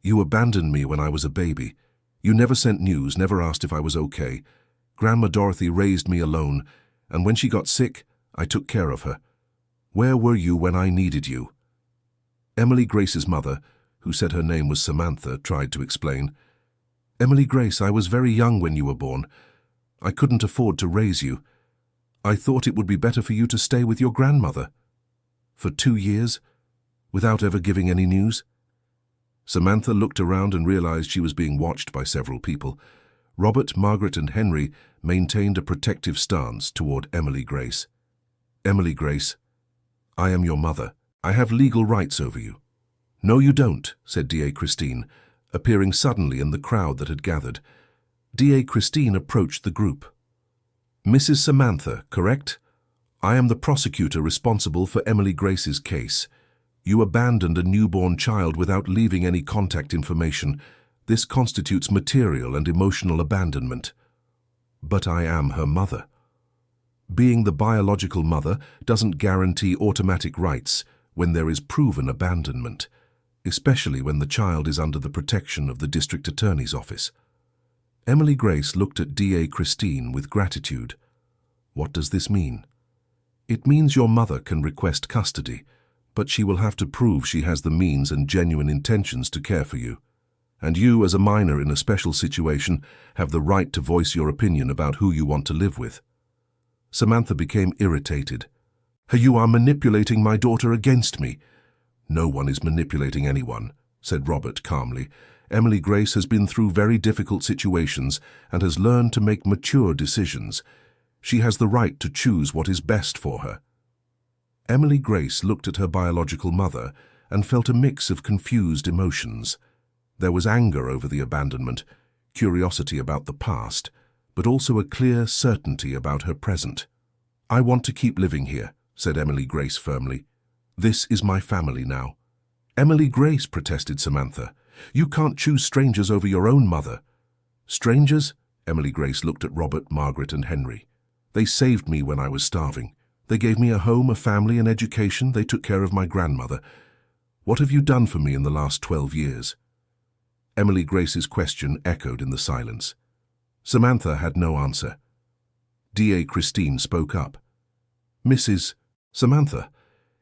S1: "You abandoned me when I was a baby. You never sent news, never asked if I was okay. Grandma Dorothy raised me alone, and when she got sick, I took care of her. Where were you when I needed you?" Emily Grace's mother, who said her name was Samantha, tried to explain. "Emily Grace, I was very young when you were born. I couldn't afford to raise you. I thought it would be better for you to stay with your grandmother. For 2 years, without ever giving any news? Samantha looked around and realized she was being watched by several people. Robert, Margaret, and Henry maintained a protective stance toward Emily Grace. Emily Grace, I am your mother. I have legal rights over you. No, you don't, said D.A. Christine, appearing suddenly in the crowd that had gathered. D.A. Christine approached the group. Mrs. Samantha, correct? I am the prosecutor responsible for Emily Grace's case. You abandoned a newborn child without leaving any contact information. This constitutes material and emotional abandonment. But I am her mother. Being the biological mother doesn't guarantee automatic rights when there is proven abandonment, especially when the child is under the protection of the district attorney's office. Emily Grace looked at D.A. Christine with gratitude. What does this mean? It means your mother can request custody, but she will have to prove she has the means and genuine intentions to care for you. And you, as a minor in a special situation, have the right to voice your opinion about who you want to live with. Samantha became irritated. You are manipulating my daughter against me. No one is manipulating anyone, said Robert calmly. Emily Grace has been through very difficult situations and has learned to make mature decisions. She has the right to choose what is best for her. Emily Grace looked at her biological mother and felt a mix of confused emotions. There was anger over the abandonment, curiosity about the past, but also a clear certainty about her present. I want to keep living here, said Emily Grace firmly. This is my family now. Emily Grace, protested Samantha. You can't choose strangers over your own mother. Strangers? Emily Grace looked at Robert, Margaret, and Henry. They saved me when I was starving. They gave me a home, a family, an education. They took care of my grandmother. What have you done for me in the last 12 years? Emily Grace's question echoed in the silence. Samantha had no answer. D.A. Christine spoke up. Mrs. Samantha,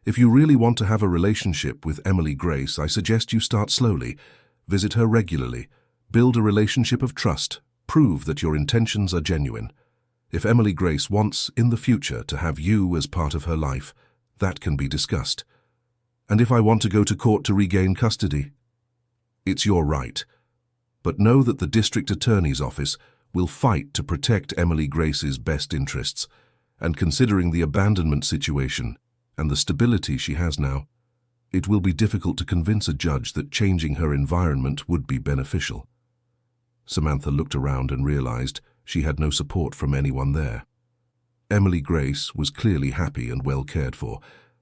S1: if you really want to have a relationship with Emily Grace, I suggest you start slowly. Visit her regularly. Build a relationship of trust. Prove that your intentions are genuine. If Emily Grace wants, in the future, to have you as part of her life, that can be discussed. And if I want to go to court to regain custody? It's your right. But know that the district attorney's office will fight to protect Emily Grace's best interests, and considering the abandonment situation and the stability she has now, it will be difficult to convince a judge that changing her environment would be beneficial. Samantha looked around and realized she had no support from anyone there. Emily Grace was clearly happy and well cared for.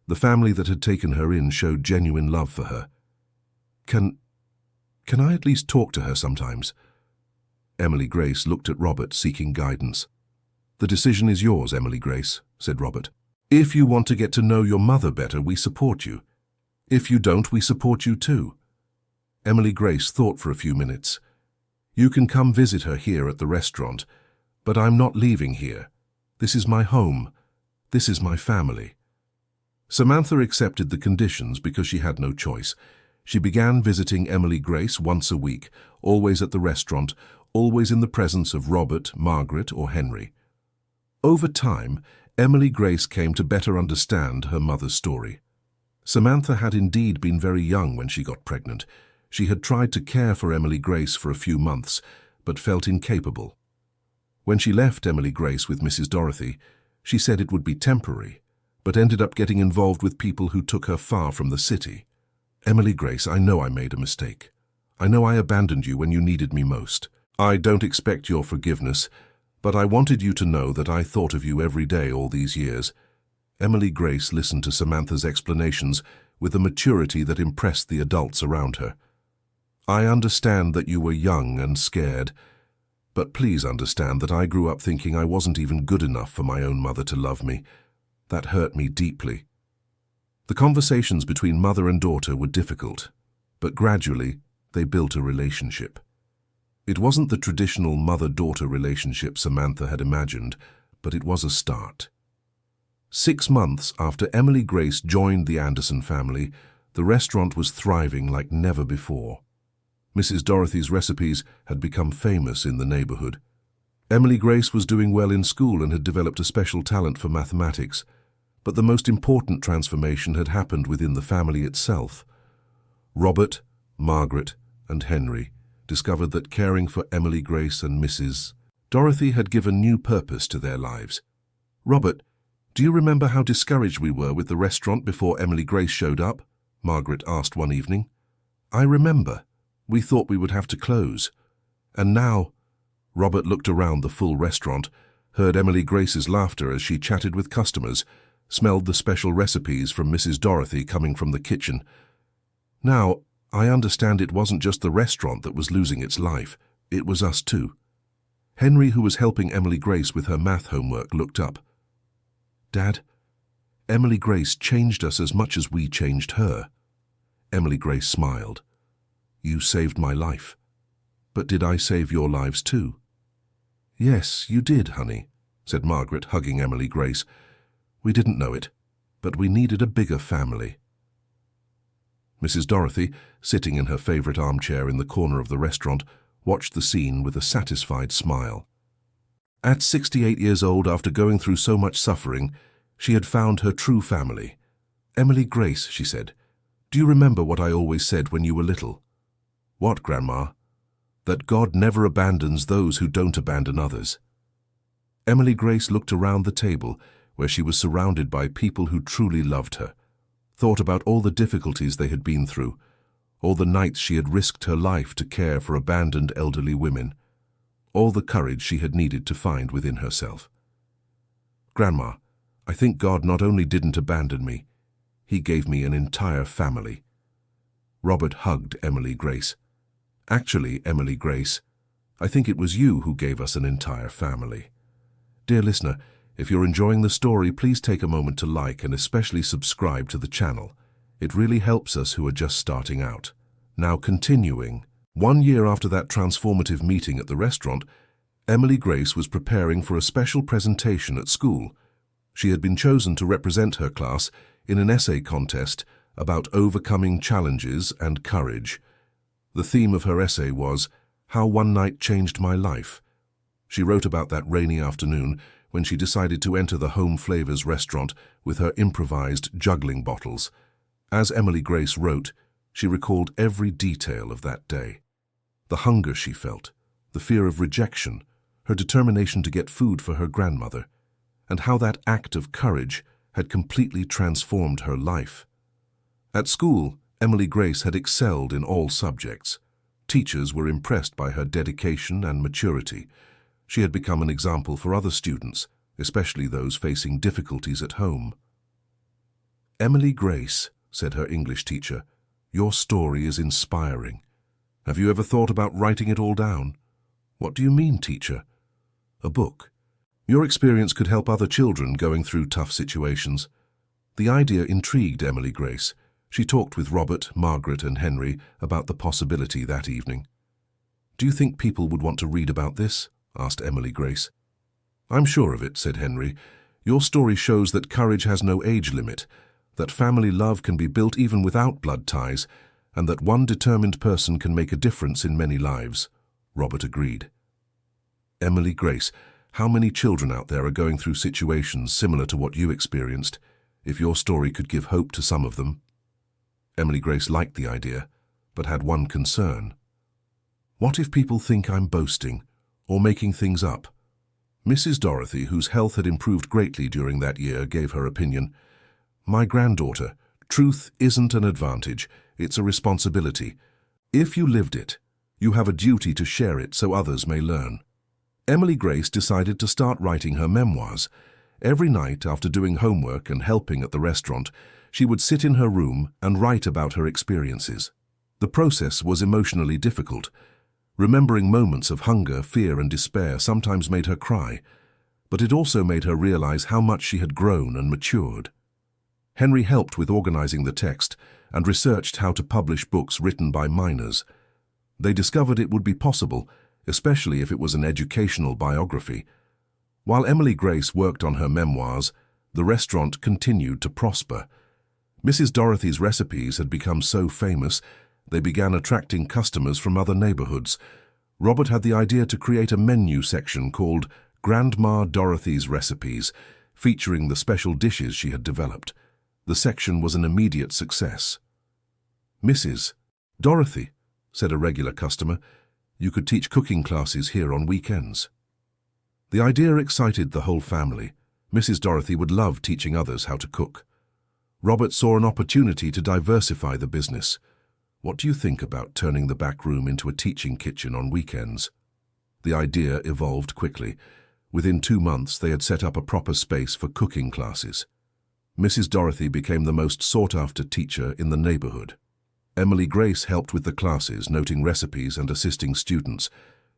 S1: The family that had taken her in showed genuine love for her. Can I at least talk to her sometimes? Emily Grace looked at Robert, seeking guidance. The decision is yours, Emily Grace, said Robert. If you want to get to know your mother better, we support you. If you don't, we support you too. Emily Grace thought for a few minutes. You can come visit her here at the restaurant, but I'm not leaving here. This is my home. This is my family. Samantha accepted the conditions because she had no choice. She began visiting Emily Grace once a week, always at the restaurant, always in the presence of Robert, Margaret, or Henry. Over time, Emily Grace came to better understand her mother's story. Samantha had indeed been very young when she got pregnant. She had tried to care for Emily Grace for a few months, but felt incapable. When she left Emily Grace with Mrs. Dorothy, she said it would be temporary, but ended up getting involved with people who took her far from the city. Emily Grace, I know I made a mistake. I know I abandoned you when you needed me most. I don't expect your forgiveness, but I wanted you to know that I thought of you every day all these years. Emily Grace listened to Samantha's explanations with a maturity that impressed the adults around her. I understand that you were young and scared, but please understand that I grew up thinking I wasn't even good enough for my own mother to love me. That hurt me deeply. The conversations between mother and daughter were difficult, but gradually they built a relationship. It wasn't the traditional mother-daughter relationship Samantha had imagined, but it was a start. 6 months after Emily Grace joined the Anderson family, the restaurant was thriving like never before. Mrs. Dorothy's recipes had become famous in the neighborhood. Emily Grace was doing well in school and had developed a special talent for mathematics, but the most important transformation had happened within the family itself. Robert, Margaret, and Henry discovered that caring for Emily Grace and Mrs. Dorothy had given new purpose to their lives. "Robert, do you remember how discouraged we were with the restaurant before Emily Grace showed up?" Margaret asked one evening. "I remember. We thought we would have to close. And now—" Robert looked around the full restaurant, heard Emily Grace's laughter as she chatted with customers, smelled the special recipes from Mrs. Dorothy coming from the kitchen. "Now, I understand it wasn't just the restaurant that was losing its life. It was us too." Henry, who was helping Emily Grace with her math homework, looked up. "Dad, Emily Grace changed us as much as we changed her." Emily Grace smiled. "You saved my life. But did I save your lives too?" "Yes, you did, honey," said Margaret, hugging Emily Grace. "We didn't know it, but we needed a bigger family." Mrs. Dorothy, sitting in her favorite armchair in the corner of the restaurant, watched the scene with a satisfied smile. At 68 years old, after going through so much suffering, she had found her true family. "Emily Grace," she said, "do you remember what I always said when you were little?" "What, Grandma?" "That God never abandons those who don't abandon others." Emily Grace looked around the table, where she was surrounded by people who truly loved her, thought about all the difficulties they had been through, all the nights she had risked her life to care for abandoned elderly women, all the courage she had needed to find within herself. "Grandma, I think God not only didn't abandon me, He gave me an entire family." Robert hugged Emily Grace. "Actually, Emily Grace, I think it was you who gave us an entire family." Dear listener, if you're enjoying the story, please take a moment to like and especially subscribe to the channel. It really helps us who are just starting out. Now continuing. 1 year after that transformative meeting at the restaurant, Emily Grace was preparing for a special presentation at school. She had been chosen to represent her class in an essay contest about overcoming challenges and courage. The theme of her essay was, "How One Night Changed My Life." She wrote about that rainy afternoon when she decided to enter the Home Flavors restaurant with her improvised juggling bottles. As Emily Grace wrote, she recalled every detail of that day. The hunger she felt, the fear of rejection, her determination to get food for her grandmother, and how that act of courage had completely transformed her life. At school, Emily Grace had excelled in all subjects. Teachers were impressed by her dedication and maturity. She had become an example for other students, especially those facing difficulties at home. "Emily Grace," said her English teacher, "your story is inspiring. Have you ever thought about writing it all down?" "What do you mean, teacher?" "A book. Your experience could help other children going through tough situations." The idea intrigued Emily Grace. She talked with Robert, Margaret, and Henry about the possibility that evening. "Do you think people would want to read about this?" asked Emily Grace. "I'm sure of it," said Henry. "Your story shows that courage has no age limit, that family love can be built even without blood ties, and that one determined person can make a difference in many lives." Robert agreed. "Emily Grace, how many children out there are going through situations similar to what you experienced? If your story could give hope to some of them." Emily Grace liked the idea, but had one concern. "What if people think I'm boasting or making things up?" Mrs. Dorothy, whose health had improved greatly during that year, gave her opinion. "My granddaughter, truth isn't an advantage, it's a responsibility. If you lived it, you have a duty to share it so others may learn." Emily Grace decided to start writing her memoirs. Every night, after doing homework and helping at the restaurant, she would sit in her room and write about her experiences. The process was emotionally difficult. Remembering moments of hunger, fear, and despair sometimes made her cry, but it also made her realize how much she had grown and matured. Henry helped with organizing the text and researched how to publish books written by minors. They discovered it would be possible, especially if it was an educational biography. While Emily Grace worked on her memoirs, the restaurant continued to prosper. Mrs. Dorothy's recipes had become so famous, they began attracting customers from other neighborhoods. Robert had the idea to create a menu section called Grandma Dorothy's Recipes, featuring the special dishes she had developed. The section was an immediate success. "Mrs. Dorothy," said a regular customer, "you could teach cooking classes here on weekends." The idea excited the whole family. Mrs. Dorothy would love teaching others how to cook. Robert saw an opportunity to diversify the business. "What do you think about turning the back room into a teaching kitchen on weekends?" The idea evolved quickly. Within 2 months, they had set up a proper space for cooking classes. Mrs. Dorothy became the most sought-after teacher in the neighborhood. Emily Grace helped with the classes, noting recipes and assisting students.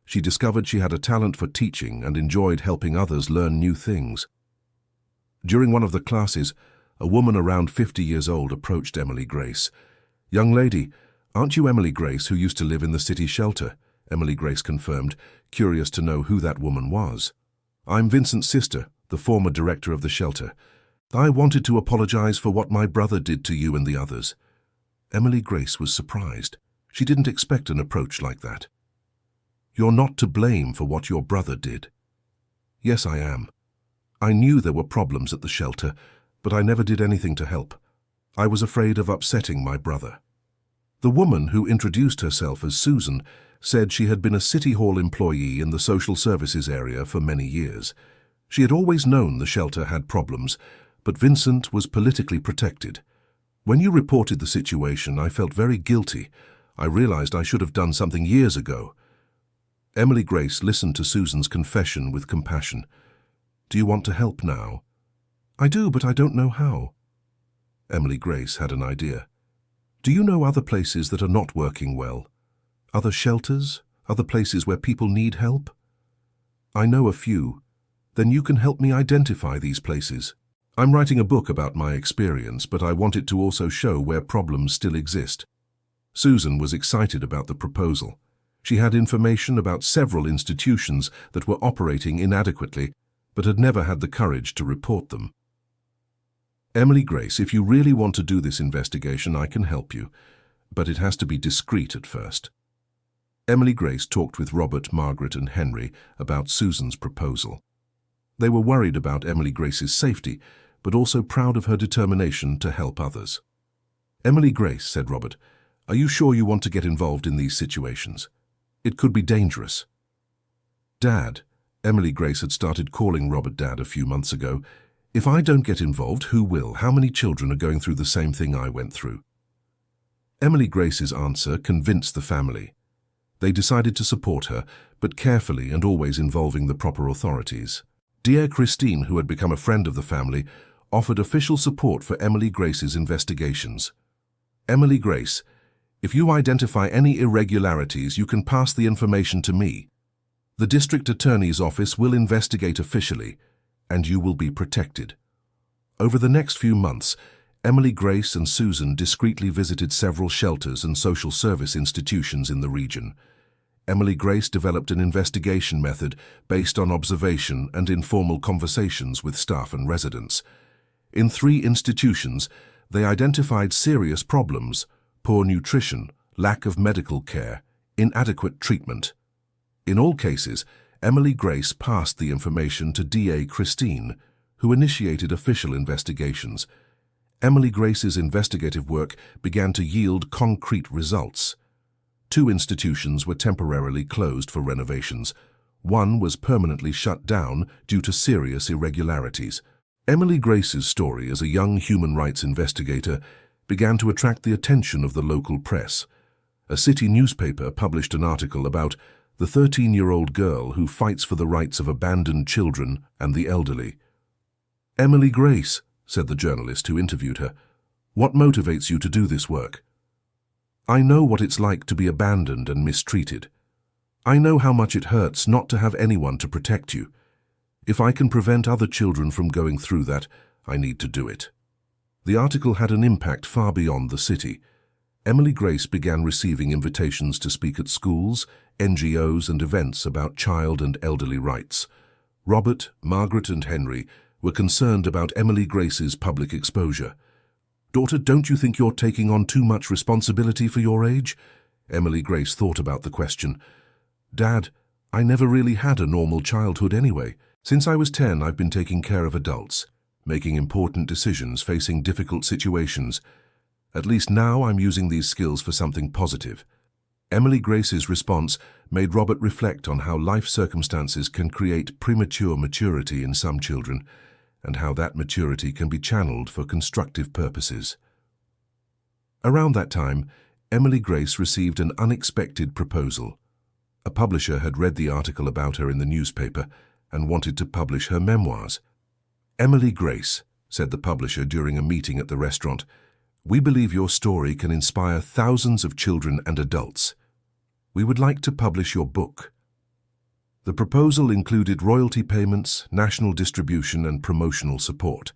S1: She discovered she had a talent for teaching and enjoyed helping others learn new things. During one of the classes, a woman around 50 years old approached Emily Grace. "Young lady, aren't you Emily Grace who used to live in the city shelter?" Emily Grace confirmed, curious to know who that woman was. "I'm Vincent's sister, the former director of the shelter. I wanted to apologize for what my brother did to you and the others." Emily Grace was surprised. She didn't expect an approach like that. "You're not to blame for what your brother did." "Yes, I am. I knew there were problems at the shelter, but I never did anything to help. I was afraid of upsetting my brother." The woman, who introduced herself as Susan, said she had been a City Hall employee in the social services area for many years. She had always known the shelter had problems, but Vincent was politically protected. "When you reported the situation, I felt very guilty. I realized I should have done something years ago." Emily Grace listened to Susan's confession with compassion. "Do you want to help now?" "I do, but I don't know how." Emily Grace had an idea. "Do you know other places that are not working well? Other shelters? Other places where people need help?" "I know a few. Then you can help me identify these places. I'm writing a book about my experience, but I want it to also show where problems still exist." Susan was excited about the proposal. She had information about several institutions that were operating inadequately, but had never had the courage to report them. "Emily Grace, if you really want to do this investigation, I can help you, but it has to be discreet at first." Emily Grace talked with Robert, Margaret, and Henry about Susan's proposal. They were worried about Emily Grace's safety, but also proud of her determination to help others. "Emily Grace," said Robert, "are you sure you want to get involved in these situations? It could be dangerous." "Dad," Emily Grace had started calling Robert Dad a few months ago, "if I don't get involved, who will? How many children are going through the same thing I went through?" Emily Grace's answer convinced the family. They decided to support her, but carefully and always involving the proper authorities. Dear Christine, who had become a friend of the family, offered official support for Emily Grace's investigations. "Emily Grace, if you identify any irregularities, you can pass the information to me. The district attorney's office will investigate officially, and you will be protected." Over the next few months, Emily Grace and Susan discreetly visited several shelters and social service institutions in the region. Emily Grace developed an investigation method based on observation and informal conversations with staff and residents. In 3 institutions, they identified serious problems: poor nutrition, lack of medical care, inadequate treatment. In all cases, Emily Grace passed the information to DA Christine, who initiated official investigations. Emily Grace's investigative work began to yield concrete results. 2 institutions were temporarily closed for renovations. 1 was permanently shut down due to serious irregularities. Emily Grace's story as a young human rights investigator began to attract the attention of the local press. A city newspaper published an article about the 13-year-old girl who fights for the rights of abandoned children and the elderly. "Emily Grace," said the journalist who interviewed her, "what motivates you to do this work?" "I know what it's like to be abandoned and mistreated. I know how much it hurts not to have anyone to protect you. If I can prevent other children from going through that, I need to do it." The article had an impact far beyond the city. Emily Grace began receiving invitations to speak at schools, NGOs, and events about child and elderly rights. Robert, Margaret, and Henry were concerned about Emily Grace's public exposure. "Daughter, don't you think you're taking on too much responsibility for your age?" Emily Grace thought about the question. Dad, I never really had a normal childhood anyway. Since I was 10, I've been taking care of adults, making important decisions, facing difficult situations. At least now I'm using these skills for something positive. Emily Grace's response made Robert reflect on how life circumstances can create premature maturity in some children, and how that maturity can be channeled for constructive purposes. Around that time, Emily Grace received an unexpected proposal. A publisher had read the article about her in the newspaper and wanted to publish her memoirs. "Emily Grace," said the publisher during a meeting at the restaurant, "we believe your story can inspire thousands of children and adults. We would like to publish your book." The proposal included royalty payments, national distribution, and promotional support.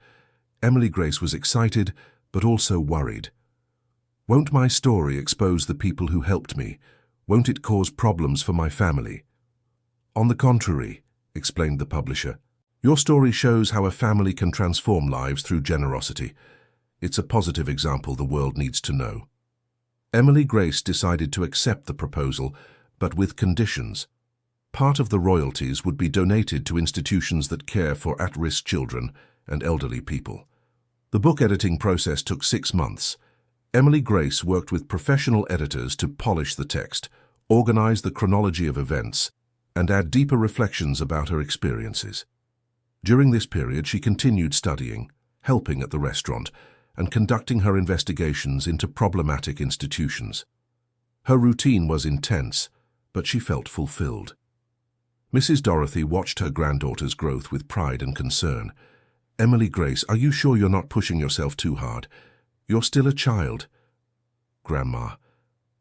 S1: Emily Grace was excited, but also worried. "Won't my story expose the people who helped me? Won't it cause problems for my family?" "On the contrary," explained the publisher, "your story shows how a family can transform lives through generosity. It's a positive example the world needs to know." Emily Grace decided to accept the proposal, but with conditions. Part of the royalties would be donated to institutions that care for at-risk children and elderly people. The book editing process took 6 months. Emily Grace worked with professional editors to polish the text, organize the chronology of events, and add deeper reflections about her experiences. During this period, she continued studying, helping at the restaurant, and conducting her investigations into problematic institutions. Her routine was intense, but she felt fulfilled. Mrs. Dorothy watched her granddaughter's growth with pride and concern. "Emily Grace, are you sure you're not pushing yourself too hard? You're still a child." "Grandma,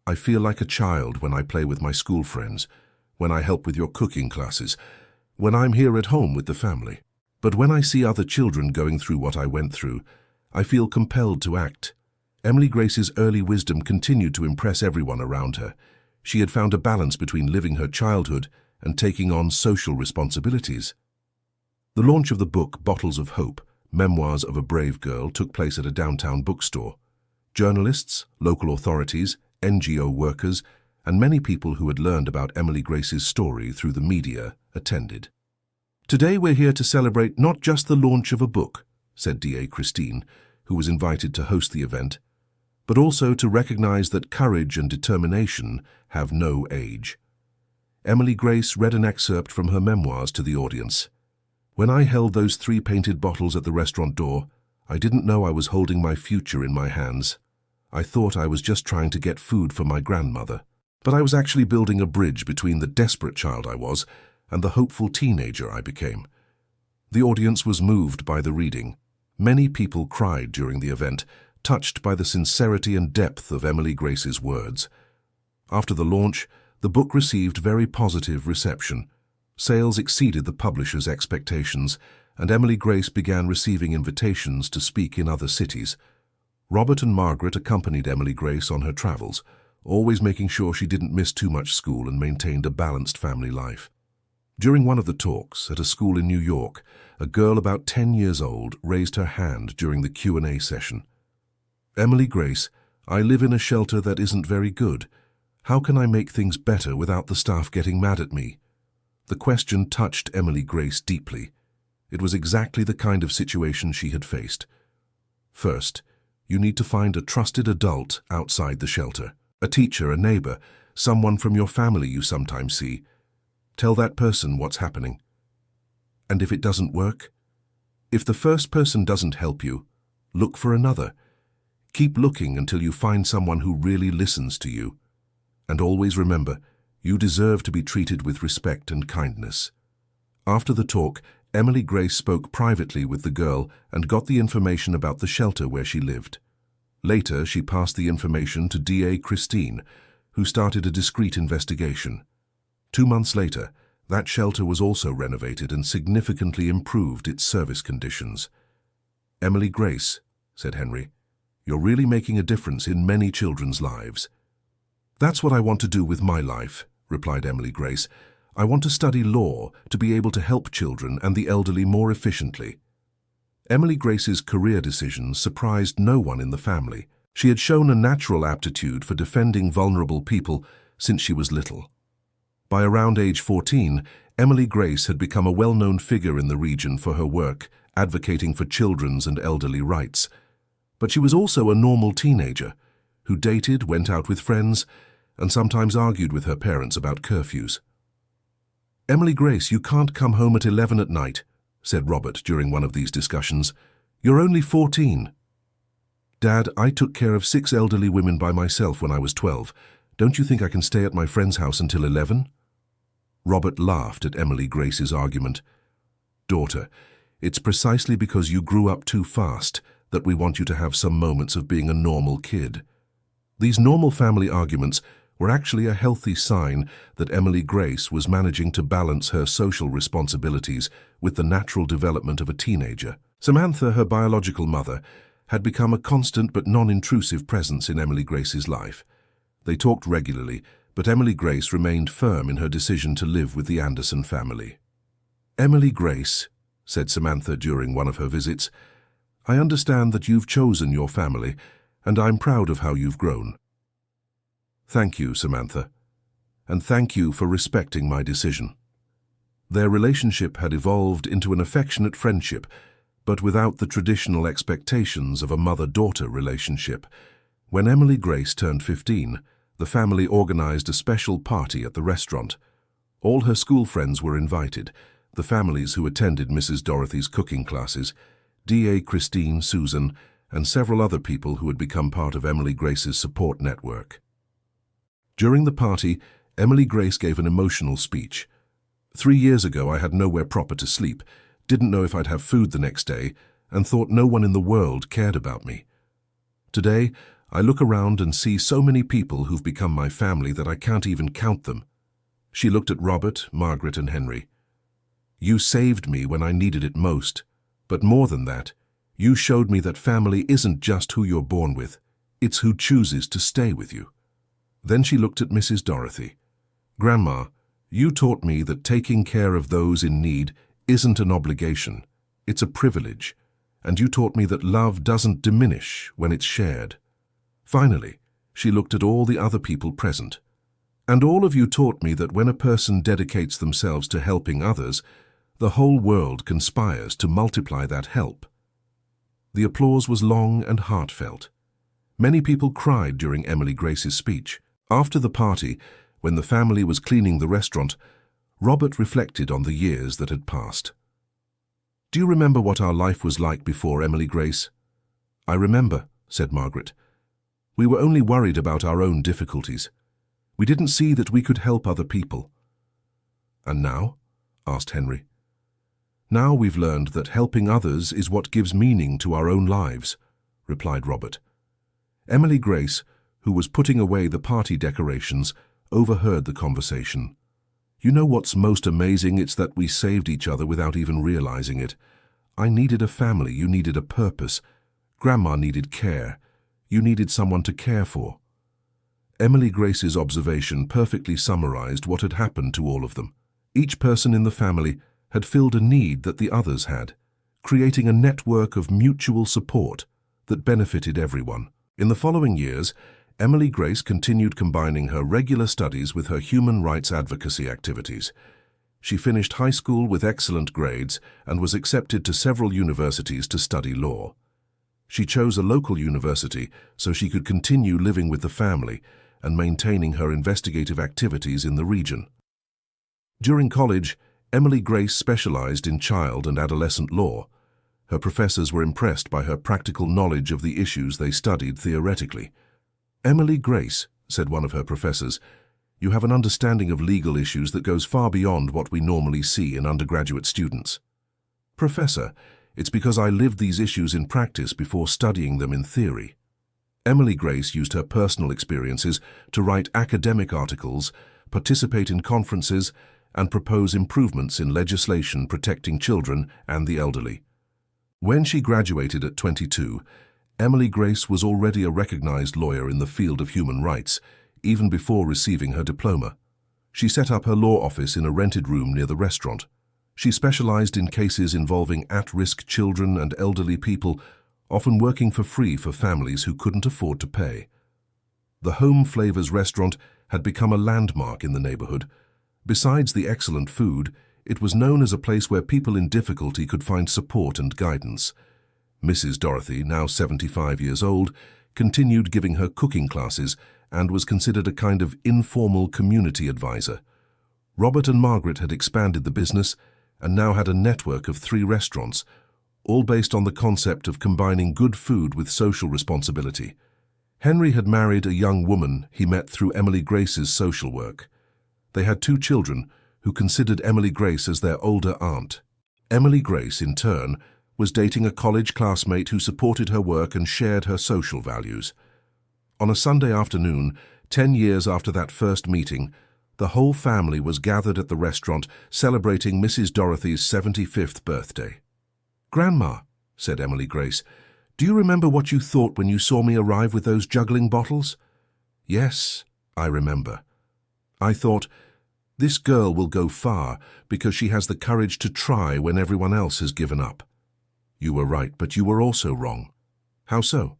S1: I feel like a child when I play with my school friends, when I help with your cooking classes, when I'm here at home with the family. But when I see other children going through what I went through, I feel compelled to act." Emily Grace's early wisdom continued to impress everyone around her. She had found a balance between living her childhood and taking on social responsibilities. The launch of the book Bottles of Hope, Memoirs of a Brave Girl, took place at a downtown bookstore. Journalists, local authorities, NGO workers, and many people who had learned about Emily Grace's story through the media attended. "Today we're here to celebrate not just the launch of a book," said D.A. Christine, who was invited to host the event, "but also to recognize that courage and determination have no age." Emily Grace read an excerpt from her memoirs to the audience. "When I held those 3 painted bottles at the restaurant door, I didn't know I was holding my future in my hands. I thought I was just trying to get food for my grandmother. But I was actually building a bridge between the desperate child I was and the hopeful teenager I became." The audience was moved by the reading. Many people cried during the event, touched by the sincerity and depth of Emily Grace's words. After the launch, the book received very positive reception. Sales exceeded the publisher's expectations, and Emily Grace began receiving invitations to speak in other cities. Robert and Margaret accompanied Emily Grace on her travels, always making sure she didn't miss too much school and maintained a balanced family life. During one of the talks at a school in New York, a girl about 10 years old raised her hand during the Q&A session. "Emily Grace, I live in a shelter that isn't very good. How can I make things better without the staff getting mad at me?" The question touched Emily Grace deeply. It was exactly the kind of situation she had faced. First, you need to find a trusted adult outside the shelter, a teacher, a neighbor, someone from your family you sometimes see. Tell that person what's happening. And if it doesn't work? If the first person doesn't help you, look for another. Keep looking until you find someone who really listens to you. And always remember, you deserve to be treated with respect and kindness. After the talk, Emily Grace spoke privately with the girl and got the information about the shelter where she lived. Later, she passed the information to D.A. Christine, who started a discreet investigation. 2 months later, that shelter was also renovated and significantly improved its service conditions. "Emily Grace," said Henry, "you're really making a difference in many children's lives." "That's what I want to do with my life," replied Emily Grace. "I want to study law to be able to help children and the elderly more efficiently." Emily Grace's career decisions surprised no one in the family. She had shown a natural aptitude for defending vulnerable people since she was little. By around age 14, Emily Grace had become a well-known figure in the region for her work, advocating for children's and elderly rights. But she was also a normal teenager who dated, went out with friends, and sometimes argued with her parents about curfews. "Emily Grace, you can't come home at 11 at night," said Robert during one of these discussions. "You're only 14. "Dad, I took care of 6 elderly women by myself when I was 12. Don't you think I can stay at my friend's house until 11? Robert laughed at Emily Grace's argument. "Daughter, it's precisely because you grew up too fast that we want you to have some moments of being a normal kid." These normal family arguments were actually a healthy sign that Emily Grace was managing to balance her social responsibilities with the natural development of a teenager. Samantha, her biological mother, had become a constant but non-intrusive presence in Emily Grace's life. They talked regularly, but Emily Grace remained firm in her decision to live with the Anderson family. "Emily Grace," said Samantha during one of her visits, "I understand that you've chosen your family, and I'm proud of how you've grown." "Thank you, Samantha, and thank you for respecting my decision." Their relationship had evolved into an affectionate friendship, but without the traditional expectations of a mother-daughter relationship. When Emily Grace turned 15, the family organized a special party at the restaurant. All her school friends were invited, the families who attended Mrs. Dorothy's cooking classes, D.A. Christine, Susan, and several other people who had become part of Emily Grace's support network. During the party, Emily Grace gave an emotional speech. "3 years ago, I had nowhere proper to sleep, didn't know if I'd have food the next day, and thought no one in the world cared about me. Today, I look around and see so many people who've become my family that I can't even count them." She looked at Robert, Margaret, and Henry. "You saved me when I needed it most, but more than that, you showed me that family isn't just who you're born with, it's who chooses to stay with you." Then she looked at Mrs. Dorothy. "Grandma, you taught me that taking care of those in need isn't an obligation, it's a privilege, and you taught me that love doesn't diminish when it's shared." Finally, she looked at all the other people present. "And all of you taught me that when a person dedicates themselves to helping others, the whole world conspires to multiply that help." The applause was long and heartfelt. Many people cried during Emily Grace's speech. After the party, when the family was cleaning the restaurant, Robert reflected on the years that had passed. "Do you remember what our life was like before, Emily Grace?" "I remember," said Margaret. "We were only worried about our own difficulties. We didn't see that we could help other people." "And now?" asked Henry. "Now we've learned that helping others is what gives meaning to our own lives," replied Robert. Emily Grace, who was putting away the party decorations, overheard the conversation. "You know what's most amazing? It's that we saved each other without even realizing it. I needed a family, you needed a purpose. Grandma needed care. You needed someone to care for." Emily Grace's observation perfectly summarized what had happened to all of them. Each person in the family had filled a need that the others had, creating a network of mutual support that benefited everyone. In the following years, Emily Grace continued combining her regular studies with her human rights advocacy activities. She finished high school with excellent grades and was accepted to several universities to study law. She chose a local university so she could continue living with the family and maintaining her investigative activities in the region. During college, Emily Grace specialized in child and adolescent law. Her professors were impressed by her practical knowledge of the issues they studied theoretically. "Emily Grace," said one of her professors, "you have an understanding of legal issues that goes far beyond what we normally see in undergraduate students." "Professor, it's because I lived these issues in practice before studying them in theory." Emily Grace used her personal experiences to write academic articles, participate in conferences, and propose improvements in legislation protecting children and the elderly. When she graduated at 22, Emily Grace was already a recognized lawyer in the field of human rights, even before receiving her diploma. She set up her law office in a rented room near the restaurant. She specialized in cases involving at-risk children and elderly people, often working for free for families who couldn't afford to pay. The Home Flavors restaurant had become a landmark in the neighborhood, Besides the excellent food, it was known as a place where people in difficulty could find support and guidance. Mrs. Dorothy, now 75 years old, continued giving her cooking classes and was considered a kind of informal community advisor. Robert and Margaret had expanded the business and now had a network of 3 restaurants, all based on the concept of combining good food with social responsibility. Henry had married a young woman he met through Emily Grace's social work. They had 2 children who considered Emily Grace as their older aunt. Emily Grace, in turn, was dating a college classmate who supported her work and shared her social values. On a Sunday afternoon, 10 years after that first meeting, the whole family was gathered at the restaurant celebrating Mrs. Dorothy's 75th birthday. "Grandma," said Emily Grace, "do you remember what you thought when you saw me arrive with those juggling bottles?" "Yes, I remember. I thought, this girl will go far because she has the courage to try when everyone else has given up." "You were right, but you were also wrong." "How so?"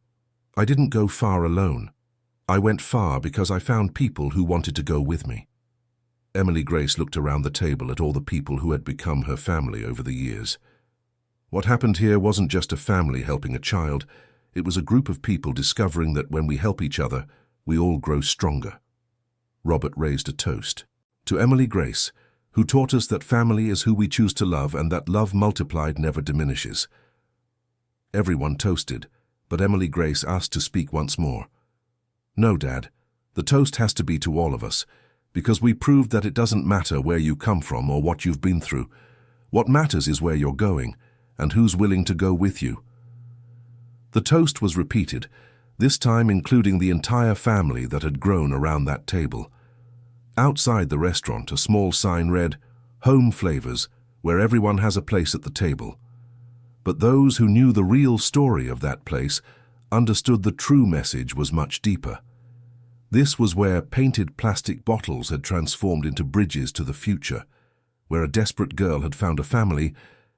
S1: "I didn't go far alone. I went far because I found people who wanted to go with me." Emily Grace looked around the table at all the people who had become her family over the years. What happened here wasn't just a family helping a child. It was a group of people discovering that when we help each other, we all grow stronger. Robert raised a toast. "To Emily Grace, who taught us that family is who we choose to love and that love multiplied never diminishes." Everyone toasted, but Emily Grace asked to speak once more. "No, Dad, the toast has to be to all of us, because we proved that it doesn't matter where you come from or what you've been through. What matters is where you're going, and who's willing to go with you." The toast was repeated, this time including the entire family that had grown around that table. Outside the restaurant, a small sign read, "Home Flavors, where everyone has a place at the table." But those who knew the real story of that place understood the true message was much deeper. This was where painted plastic bottles had transformed into bridges to the future, where a desperate girl had found a family,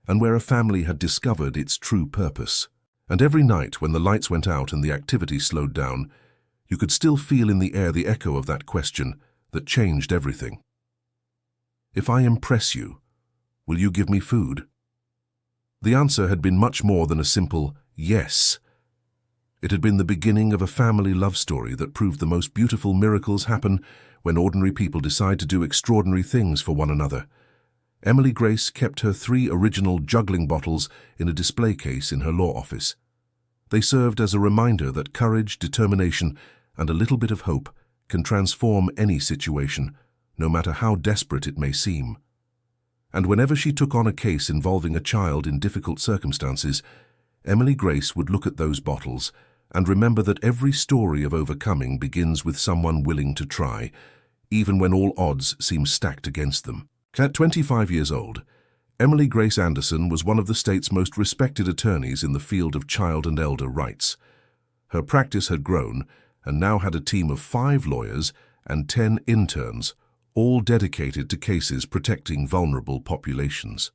S1: and where a family had discovered its true purpose. And every night when the lights went out and the activity slowed down, you could still feel in the air the echo of that question that changed everything. "If I impress you, will you give me food?" The answer had been much more than a simple yes. It had been the beginning of a family love story that proved the most beautiful miracles happen when ordinary people decide to do extraordinary things for one another. Emily Grace kept her 3 original juggling bottles in a display case in her law office. They served as a reminder that courage, determination, and a little bit of hope can transform any situation, no matter how desperate it may seem. And whenever she took on a case involving a child in difficult circumstances, Emily Grace would look at those bottles and remember that every story of overcoming begins with someone willing to try, even when all odds seem stacked against them. At 25 years old, Emily Grace Anderson was one of the state's most respected attorneys in the field of child and elder rights. Her practice had grown and now had a team of 5 lawyers and 10 interns, all dedicated to cases protecting vulnerable populations.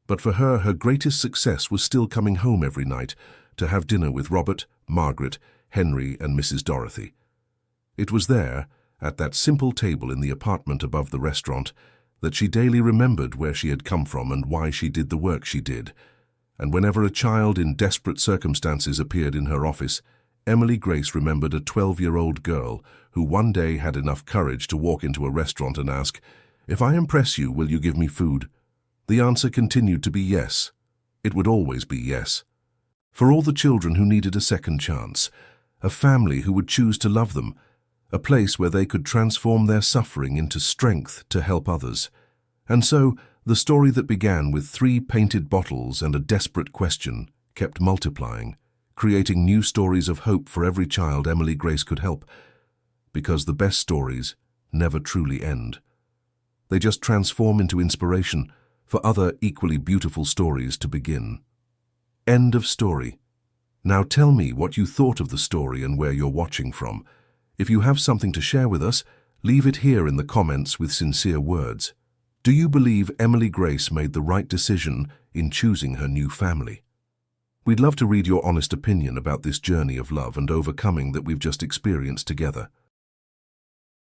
S1: But for her, her greatest success was still coming home every night to have dinner with Robert, Margaret, Henry, and Mrs. Dorothy. It was there, at that simple table in the apartment above the restaurant, that she daily remembered where she had come from and why she did the work she did. And whenever a child in desperate circumstances appeared in her office, Emily Grace remembered a 12-year-old girl who one day had enough courage to walk into a restaurant and ask, "If I impress you, will you give me food?" The answer continued to be yes. It would always be yes. For all the children who needed a second chance, a family who would choose to love them, a place where they could transform their suffering into strength to help others. And so, the story that began with 3 painted bottles and a desperate question kept multiplying, creating new stories of hope for every child Emily Grace could help, because the best stories never truly end. They just transform into inspiration for other equally beautiful stories to begin. End of story. Now tell me what you thought of the story and where you're watching from. If you have something to share with us, leave it here in the comments with sincere words. Do you believe Emily Grace made the right decision in choosing her new family? We'd love to read your honest opinion about this journey of love and overcoming that we've just experienced together.